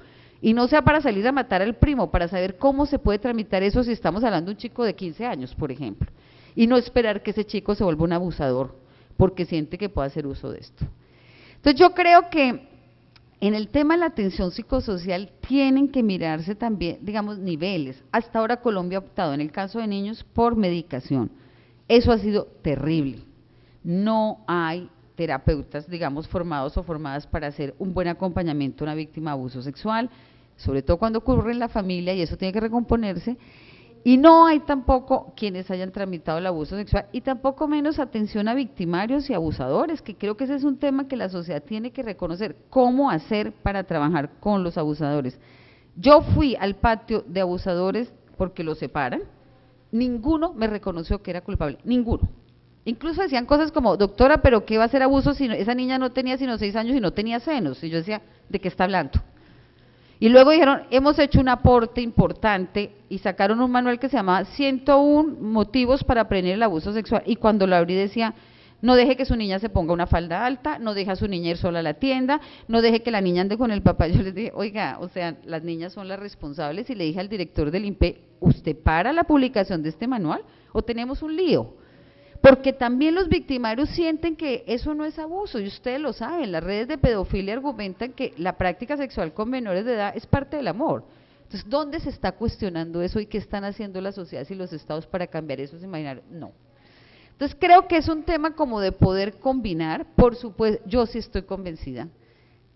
Y no sea para salir a matar al primo, para saber cómo se puede tramitar eso si estamos hablando de un chico de 15 años, por ejemplo. Y no esperar que ese chico se vuelva un abusador porque siente que puede hacer uso de esto. Entonces yo creo que en el tema de la atención psicosocial tienen que mirarse también, digamos, niveles. Hasta ahora Colombia ha optado en el caso de niños por medicación. Eso ha sido terrible. No hay terapeutas, digamos, formados o formadas para hacer un buen acompañamiento a una víctima de abuso sexual, sobre todo cuando ocurre en la familia y eso tiene que recomponerse. Y no hay tampoco quienes hayan tramitado el abuso sexual y tampoco menos atención a victimarios y abusadores, que creo que ese es un tema que la sociedad tiene que reconocer, cómo hacer para trabajar con los abusadores. Yo fui al patio de abusadores porque los separan, ninguno me reconoció que era culpable, ninguno. Incluso decían cosas como, doctora, pero ¿qué va a ser abuso si esa niña no tenía sino 6 años y no tenía senos? Y yo decía, ¿de qué está hablando? Y luego dijeron, hemos hecho un aporte importante y sacaron un manual que se llamaba 101 motivos para prevenir el abuso sexual. Y cuando lo abrí decía, no deje que su niña se ponga una falda alta, no deje a su niña ir sola a la tienda, no deje que la niña ande con el papá. Yo les dije, oiga, o sea, las niñas son las responsables, y le dije al director del INPE, ¿usted para la publicación de este manual o tenemos un lío? Porque también los victimarios sienten que eso no es abuso, y ustedes lo saben, las redes de pedofilia argumentan que la práctica sexual con menores de edad es parte del amor. Entonces, ¿dónde se está cuestionando eso y qué están haciendo las sociedades y los estados para cambiar esos imaginarios? No. Entonces, creo que es un tema como de poder combinar. Por supuesto, yo sí estoy convencida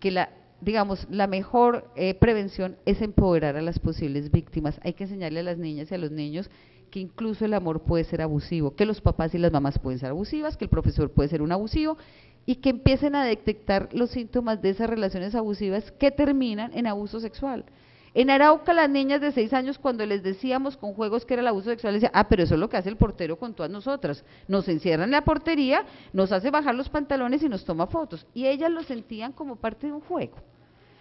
que la mejor prevención es empoderar a las posibles víctimas. Hay que enseñarle a las niñas y a los niños que incluso el amor puede ser abusivo, que los papás y las mamás pueden ser abusivas, que el profesor puede ser un abusivo, y que empiecen a detectar los síntomas de esas relaciones abusivas que terminan en abuso sexual. En Arauca, las niñas de 6 años, cuando les decíamos con juegos que era el abuso sexual, decían, pero eso es lo que hace el portero con todas nosotras, nos encierra en la portería, nos hace bajar los pantalones y nos toma fotos, y ellas lo sentían como parte de un juego.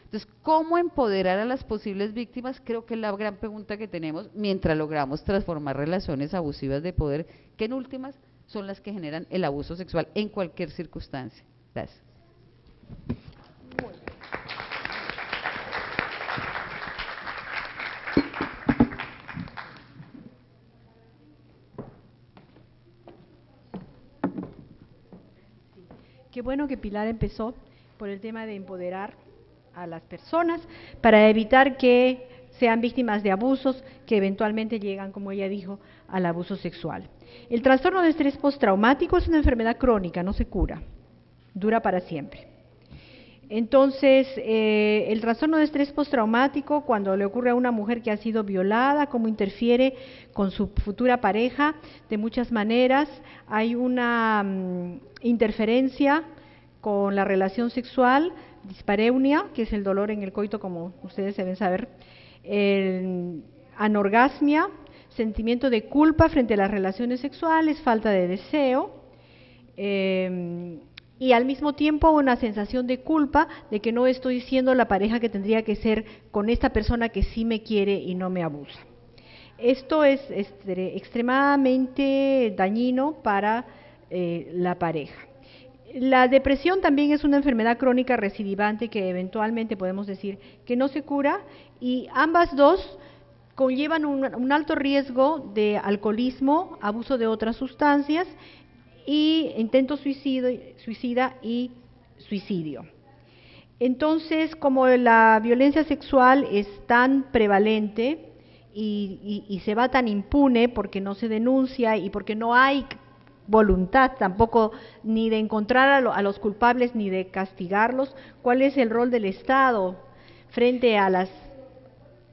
Entonces, ¿cómo empoderar a las posibles víctimas? Creo que es la gran pregunta que tenemos mientras logramos transformar relaciones abusivas de poder, que en últimas son las que generan el abuso sexual en cualquier circunstancia. Gracias. Qué bueno que Pilar empezó por el tema de empoderar a las personas para evitar que sean víctimas de abusos que eventualmente llegan, como ella dijo, al abuso sexual. El trastorno de estrés postraumático es una enfermedad crónica, no se cura, dura para siempre. Entonces, el trastorno de estrés postraumático, cuando le ocurre a una mujer que ha sido violada, cómo interfiere con su futura pareja, de muchas maneras, hay una interferencia con la relación sexual, dispareunia, que es el dolor en el coito, como ustedes deben saber, anorgasmia, sentimiento de culpa frente a las relaciones sexuales, falta de deseo, y al mismo tiempo una sensación de culpa de que no estoy siendo la pareja que tendría que ser con esta persona que sí me quiere y no me abusa. Esto es extremadamente dañino para la pareja. La depresión también es una enfermedad crónica recidivante que eventualmente podemos decir que no se cura, y ambas dos conllevan un alto riesgo de alcoholismo, abuso de otras sustancias y intento suicida y suicidio. Entonces, como la violencia sexual es tan prevalente y se va tan impune porque no se denuncia y porque no hay voluntad tampoco ni de encontrar a los culpables ni de castigarlos, ¿cuál es el rol del Estado frente a las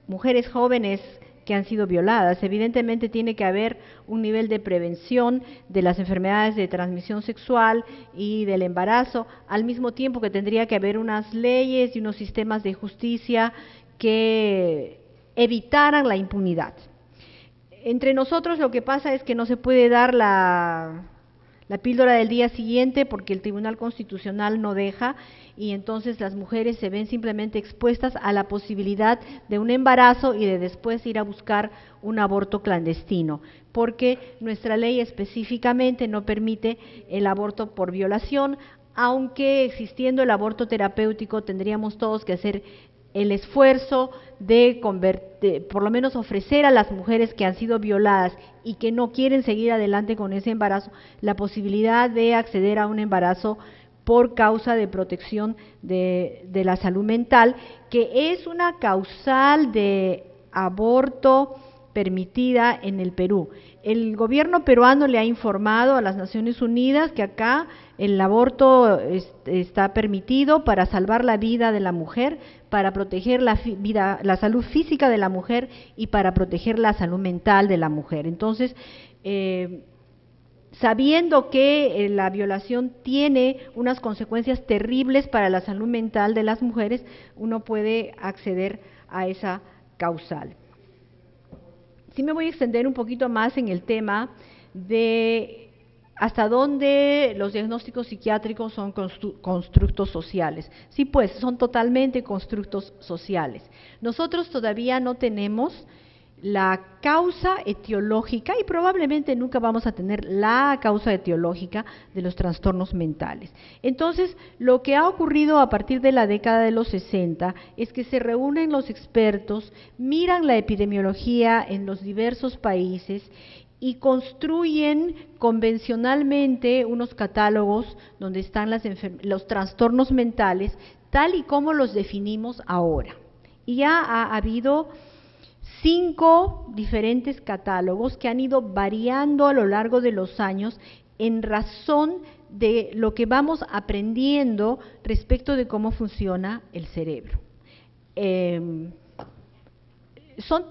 mujeres jóvenes que han sido violadas? Evidentemente tiene que haber un nivel de prevención de las enfermedades de transmisión sexual y del embarazo, al mismo tiempo que tendría que haber unas leyes y unos sistemas de justicia que evitaran la impunidad. Entre nosotros lo que pasa es que no se puede dar la píldora del día siguiente porque el Tribunal Constitucional no deja, y entonces las mujeres se ven simplemente expuestas a la posibilidad de un embarazo y de después ir a buscar un aborto clandestino, porque nuestra ley específicamente no permite el aborto por violación, aunque existiendo el aborto terapéutico tendríamos todos que hacer el esfuerzo de por lo menos ofrecer a las mujeres que han sido violadas y que no quieren seguir adelante con ese embarazo, la posibilidad de acceder a un embarazo por causa de protección de la salud mental, que es una causal de aborto permitida en el Perú. El gobierno peruano le ha informado a las Naciones Unidas que acá el aborto está permitido para salvar la vida de la mujer, para proteger la salud física de la mujer y para proteger la salud mental de la mujer. Entonces, sabiendo que la violación tiene unas consecuencias terribles para la salud mental de las mujeres, uno puede acceder a esa causal. Sí me voy a extender un poquito más en el tema de hasta dónde los diagnósticos psiquiátricos son constructos sociales. Sí, pues, son totalmente constructos sociales. Nosotros todavía no tenemos la causa etiológica y probablemente nunca vamos a tener la causa etiológica de los trastornos mentales. Entonces, lo que ha ocurrido a partir de la década de los 60 es que se reúnen los expertos, miran la epidemiología en los diversos países y construyen convencionalmente unos catálogos donde están los trastornos mentales tal y como los definimos ahora. Y ya ha habido 5 diferentes catálogos que han ido variando a lo largo de los años en razón de lo que vamos aprendiendo respecto de cómo funciona el cerebro. Son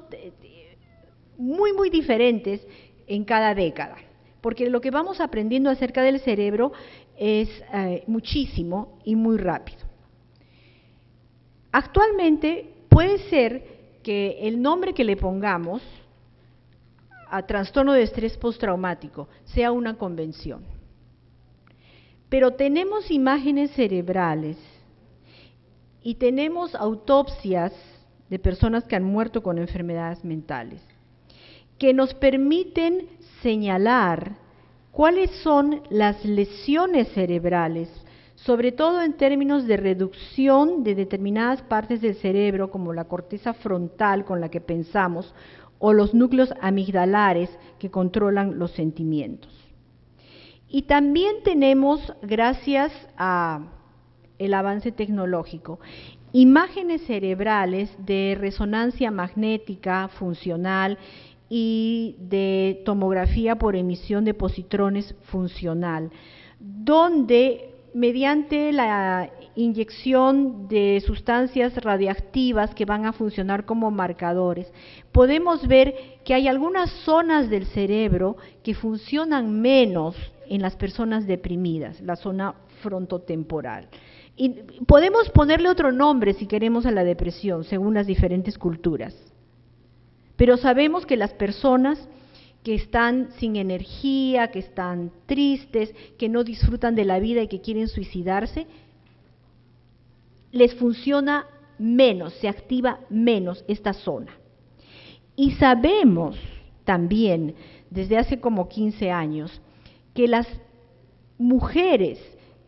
muy diferentes en cada década, porque lo que vamos aprendiendo acerca del cerebro es muchísimo y muy rápido. Actualmente puede ser que el nombre que le pongamos a trastorno de estrés postraumático sea una convención. Pero tenemos imágenes cerebrales y tenemos autopsias de personas que han muerto con enfermedades mentales que nos permiten señalar cuáles son las lesiones cerebrales, sobre todo en términos de reducción de determinadas partes del cerebro, como la corteza frontal con la que pensamos, o los núcleos amigdalares que controlan los sentimientos. Y también tenemos, gracias a el avance tecnológico, imágenes cerebrales de resonancia magnética funcional y de tomografía por emisión de positrones funcional, donde mediante la inyección de sustancias radiactivas que van a funcionar como marcadores, podemos ver que hay algunas zonas del cerebro que funcionan menos en las personas deprimidas, la zona frontotemporal. Y podemos ponerle otro nombre si queremos a la depresión, según las diferentes culturas. Pero sabemos que las personas que están sin energía, que están tristes, que no disfrutan de la vida y que quieren suicidarse, les funciona menos, se activa menos esta zona. Y sabemos también, desde hace como 15 años, que las mujeres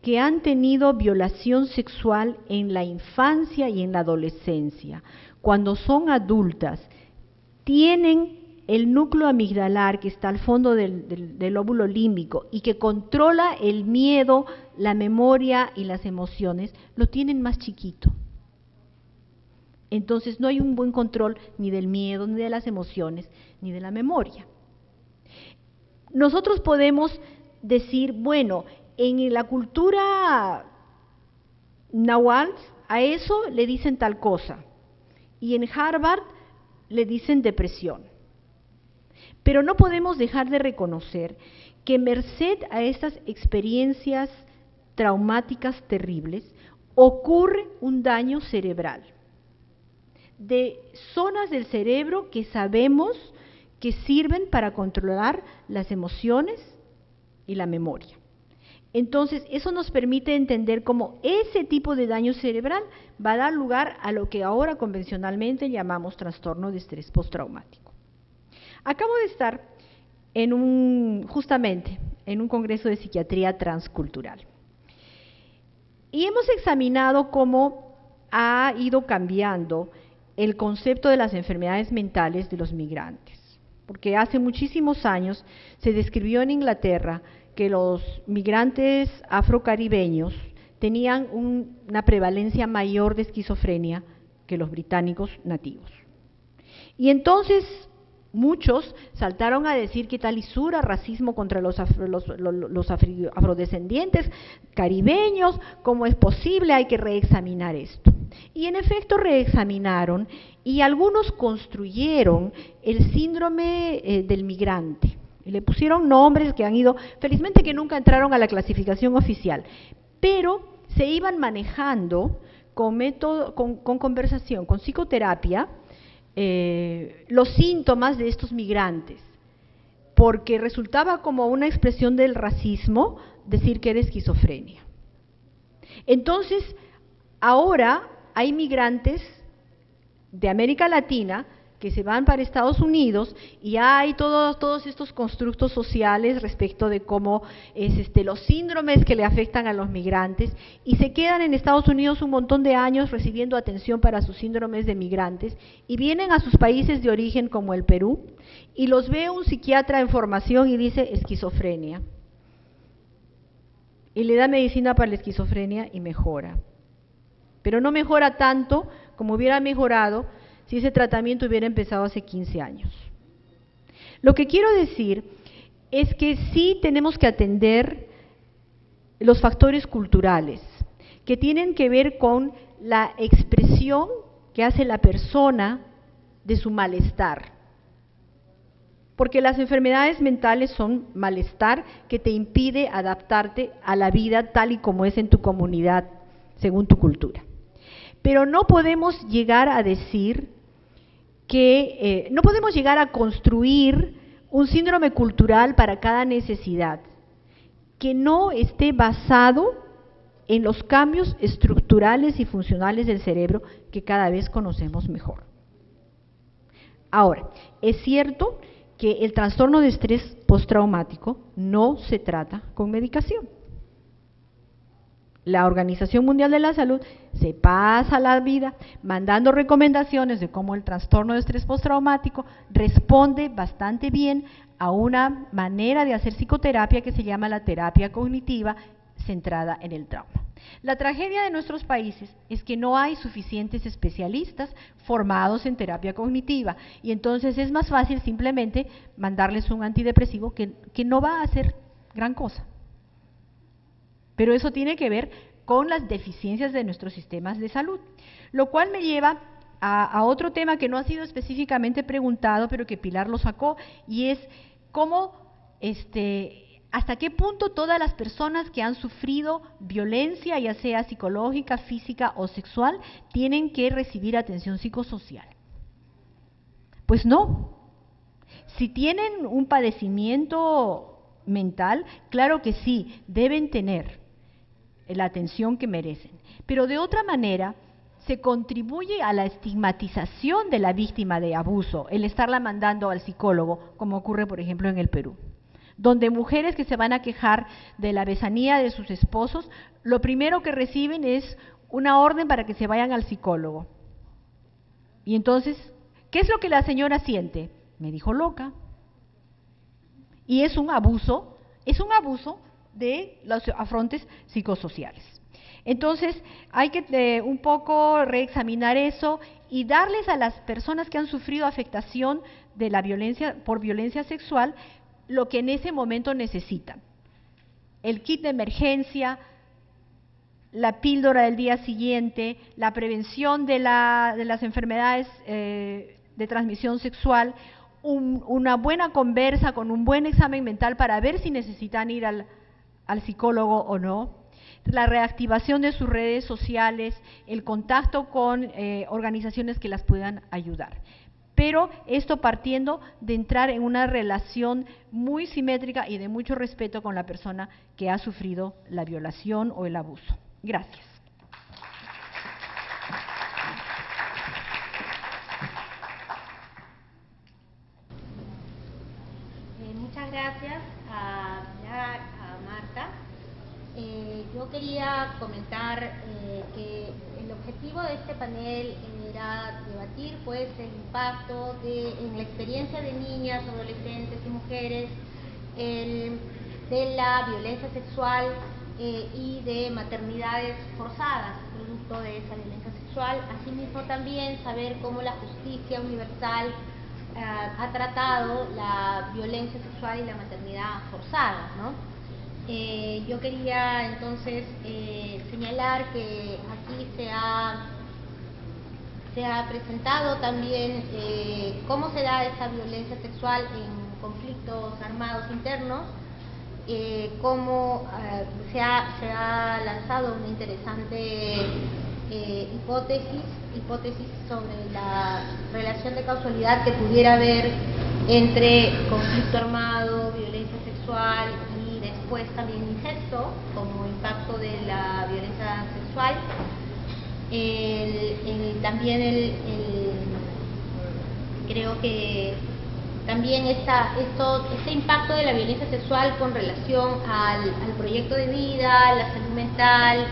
que han tenido violación sexual en la infancia y en la adolescencia, cuando son adultas, tienen el núcleo amigdalar que está al fondo del lóbulo límbico y que controla el miedo, la memoria y las emociones, lo tienen más chiquito. Entonces no hay un buen control ni del miedo, ni de las emociones, ni de la memoria. Nosotros podemos decir, bueno, en la cultura náhuatl a eso le dicen tal cosa, y en Harvard le dicen depresión. Pero no podemos dejar de reconocer que merced a estas experiencias traumáticas terribles ocurre un daño cerebral de zonas del cerebro que sabemos que sirven para controlar las emociones y la memoria. Entonces, eso nos permite entender cómo ese tipo de daño cerebral va a dar lugar a lo que ahora convencionalmente llamamos trastorno de estrés postraumático. Acabo de estar justamente en un congreso de psiquiatría transcultural y hemos examinado cómo ha ido cambiando el concepto de las enfermedades mentales de los migrantes, porque hace muchísimos años se describió en Inglaterra que los migrantes afrocaribeños tenían una prevalencia mayor de esquizofrenia que los británicos nativos. Y entonces muchos saltaron a decir que tal lisura, racismo contra los afrodescendientes caribeños, ¿cómo es posible? Hay que reexaminar esto. Y en efecto reexaminaron y algunos construyeron el síndrome del migrante. Y le pusieron nombres que han ido, felizmente que nunca entraron a la clasificación oficial, pero se iban manejando con método, con conversación, con psicoterapia, los síntomas de estos migrantes, porque resultaba como una expresión del racismo decir que era esquizofrenia. Entonces, ahora hay migrantes de América Latina que se van para Estados Unidos y hay todos estos constructos sociales respecto de cómo los síndromes que le afectan a los migrantes, y se quedan en Estados Unidos un montón de años recibiendo atención para sus síndromes de migrantes y vienen a sus países de origen como el Perú y los ve un psiquiatra en formación y dice esquizofrenia y le da medicina para la esquizofrenia y mejora, pero no mejora tanto como hubiera mejorado si ese tratamiento hubiera empezado hace 15 años. Lo que quiero decir es que sí tenemos que atender los factores culturales que tienen que ver con la expresión que hace la persona de su malestar. Porque las enfermedades mentales son malestar que te impide adaptarte a la vida tal y como es en tu comunidad, según tu cultura. Pero no podemos llegar a decir que no podemos llegar a construir un síndrome cultural para cada necesidad que no esté basado en los cambios estructurales y funcionales del cerebro que cada vez conocemos mejor. Ahora, es cierto que el trastorno de estrés postraumático no se trata con medicación. La Organización Mundial de la Salud se pasa la vida mandando recomendaciones de cómo el trastorno de estrés postraumático responde bastante bien a una manera de hacer psicoterapia que se llama la terapia cognitiva centrada en el trauma. La tragedia de nuestros países es que no hay suficientes especialistas formados en terapia cognitiva y entonces es más fácil simplemente mandarles un antidepresivo que no va a hacer gran cosa. Pero eso tiene que ver con las deficiencias de nuestros sistemas de salud, lo cual me lleva a otro tema que no ha sido específicamente preguntado, pero que Pilar lo sacó, y es cómo, hasta qué punto todas las personas que han sufrido violencia, ya sea psicológica, física o sexual, tienen que recibir atención psicosocial. Pues no. Si tienen un padecimiento mental, claro que sí, deben tener la atención que merecen. Pero de otra manera, se contribuye a la estigmatización de la víctima de abuso, el estarla mandando al psicólogo, como ocurre, por ejemplo, en el Perú, donde mujeres que se van a quejar de la besanía de sus esposos, lo primero que reciben es una orden para que se vayan al psicólogo. Y entonces, ¿qué es lo que la señora siente? Me dijo loca. Y es un abuso de los afrontes psicosociales. Entonces, hay que un poco reexaminar eso y darles a las personas que han sufrido afectación de la violencia por violencia sexual lo que en ese momento necesitan. El kit de emergencia, la píldora del día siguiente, la prevención de las enfermedades de transmisión sexual, una buena conversa con un buen examen mental para ver si necesitan ir al psicólogo o no, la reactivación de sus redes sociales, el contacto con organizaciones que las puedan ayudar. Pero esto partiendo de entrar en una relación muy simétrica y de mucho respeto con la persona que ha sufrido la violación o el abuso. Gracias. Muchas gracias a Marta. Yo quería comentar que el objetivo de este panel era debatir pues el impacto en la experiencia de niñas, adolescentes y mujeres de la violencia sexual y de maternidades forzadas producto de esa violencia sexual. Asimismo también saber cómo la justicia universal ha tratado la violencia sexual y la maternidad forzada, ¿no? Yo quería entonces señalar que aquí se ha presentado también cómo se da esa violencia sexual en conflictos armados internos, cómo se ha lanzado una interesante hipótesis sobre la relación de causalidad que pudiera haber entre conflicto armado, violencia sexual y después también incesto como impacto de la violencia sexual. También creo que también este impacto de la violencia sexual con relación al proyecto de vida, la salud mental,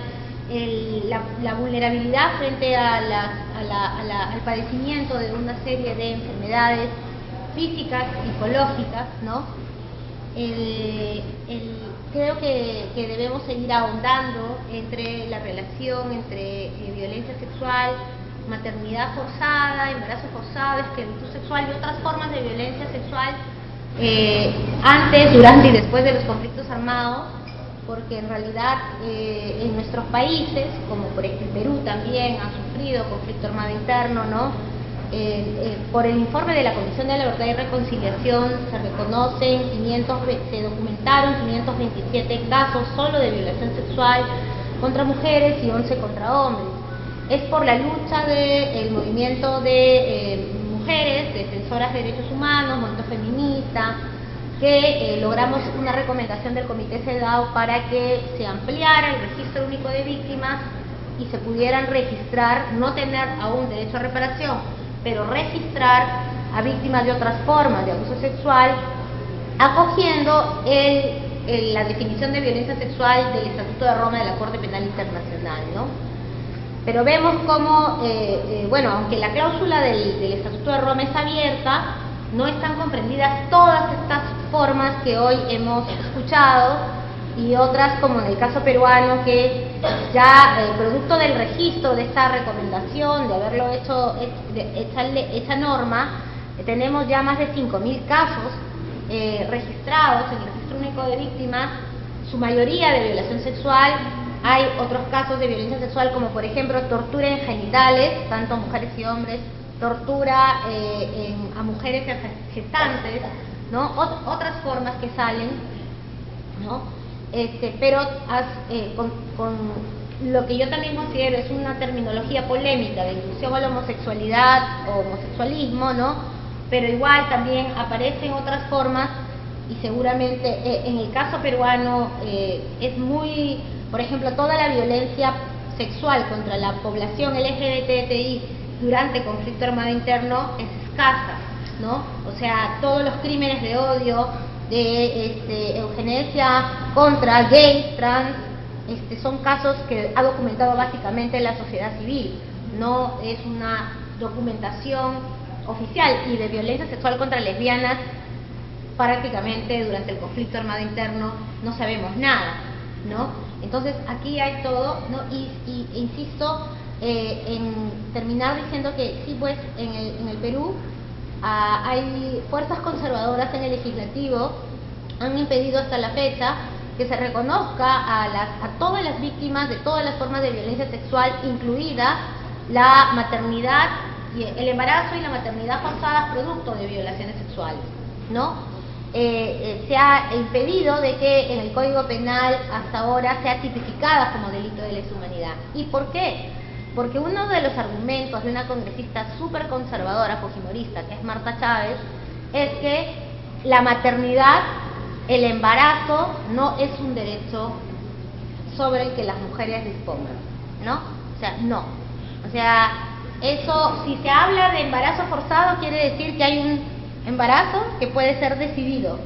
la vulnerabilidad frente al padecimiento de una serie de enfermedades físicas, psicológicas, ¿no? Creo que debemos seguir ahondando entre la relación entre violencia sexual, maternidad forzada, embarazo forzado, esclavitud sexual y otras formas de violencia sexual antes, durante y después de los conflictos armados, porque en realidad en nuestros países, como por ejemplo Perú también ha sufrido conflicto armado interno, ¿no? Por el informe de la Comisión de la Verdad y Reconciliación se documentaron 527 casos solo de violación sexual contra mujeres y 11 contra hombres. Es por la lucha del movimiento de mujeres, defensoras de derechos humanos, movimiento feminista, que logramos una recomendación del Comité CEDAW para que se ampliara el registro único de víctimas y se pudieran registrar, no tener aún derecho a reparación, pero registrar a víctimas de otras formas de abuso sexual, acogiendo la definición de violencia sexual del Estatuto de Roma de la Corte Penal Internacional, ¿no? Pero vemos cómo, bueno, aunque la cláusula del Estatuto de Roma es abierta, no están comprendidas todas estas formas que hoy hemos escuchado y otras, como en el caso peruano, que ya producto del registro de esta recomendación, de haberlo hecho, esta norma, tenemos ya más de 5.000 casos registrados en el Registro Único de Víctimas, su mayoría de violación sexual. Hay otros casos de violencia sexual como por ejemplo tortura en genitales, tanto a mujeres y hombres, tortura a mujeres gestantes, ¿no? Otras formas que salen, ¿no? Pero con lo que yo también considero es una terminología polémica de inclusión a la homosexualidad o homosexualismo, ¿no? Pero igual también aparecen otras formas y seguramente en el caso peruano es muy, por ejemplo, toda la violencia sexual contra la población LGBTI durante conflicto armado interno es escasa, ¿no? O sea, todos los crímenes de odio, de eugenesia contra gays, trans, son casos que ha documentado básicamente la sociedad civil, no es una documentación oficial. Y de violencia sexual contra lesbianas, prácticamente durante el conflicto armado interno no sabemos nada, ¿no? Entonces aquí hay todo, ¿no? Y insisto en terminar diciendo que sí, pues en el Perú hay fuerzas conservadoras en el legislativo, han impedido hasta la fecha que se reconozca a todas las víctimas de todas las formas de violencia sexual, incluida la maternidad, y el embarazo y la maternidad forzadas producto de violaciones sexuales, ¿no? Se ha impedido de que en el Código Penal hasta ahora sea tipificada como delito de lesa humanidad. ¿Y por qué? Porque uno de los argumentos de una congresista súper conservadora, fujimorista, que es Marta Chávez, es que la maternidad, el embarazo, no es un derecho sobre el que las mujeres dispongan, ¿no? O sea, no. O sea, eso, si se habla de embarazo forzado, quiere decir que hay un embarazo que puede ser decidido.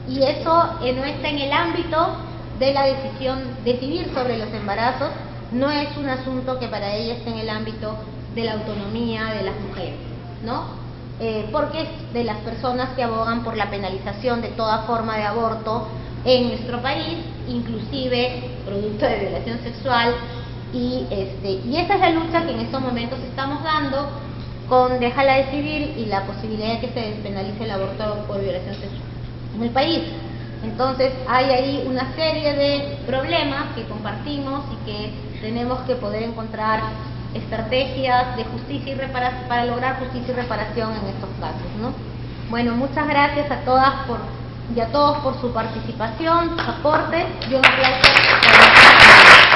Y eso no está en el ámbito de la decisión, decidir sobre los embarazos, no es un asunto que para ella esté en el ámbito de la autonomía de las mujeres, ¿no? Porque es de las personas que abogan por la penalización de toda forma de aborto en nuestro país, inclusive producto de violación sexual, y esa es la lucha que en estos momentos estamos dando, con déjala decidir y la posibilidad de que se despenalice el aborto por violación sexual en el país. Entonces hay ahí una serie de problemas que compartimos y que tenemos que poder encontrar estrategias de justicia y reparación para lograr justicia y reparación en estos casos, ¿no? Bueno, muchas gracias a todas y a todos por su participación, su aporte y un aplauso.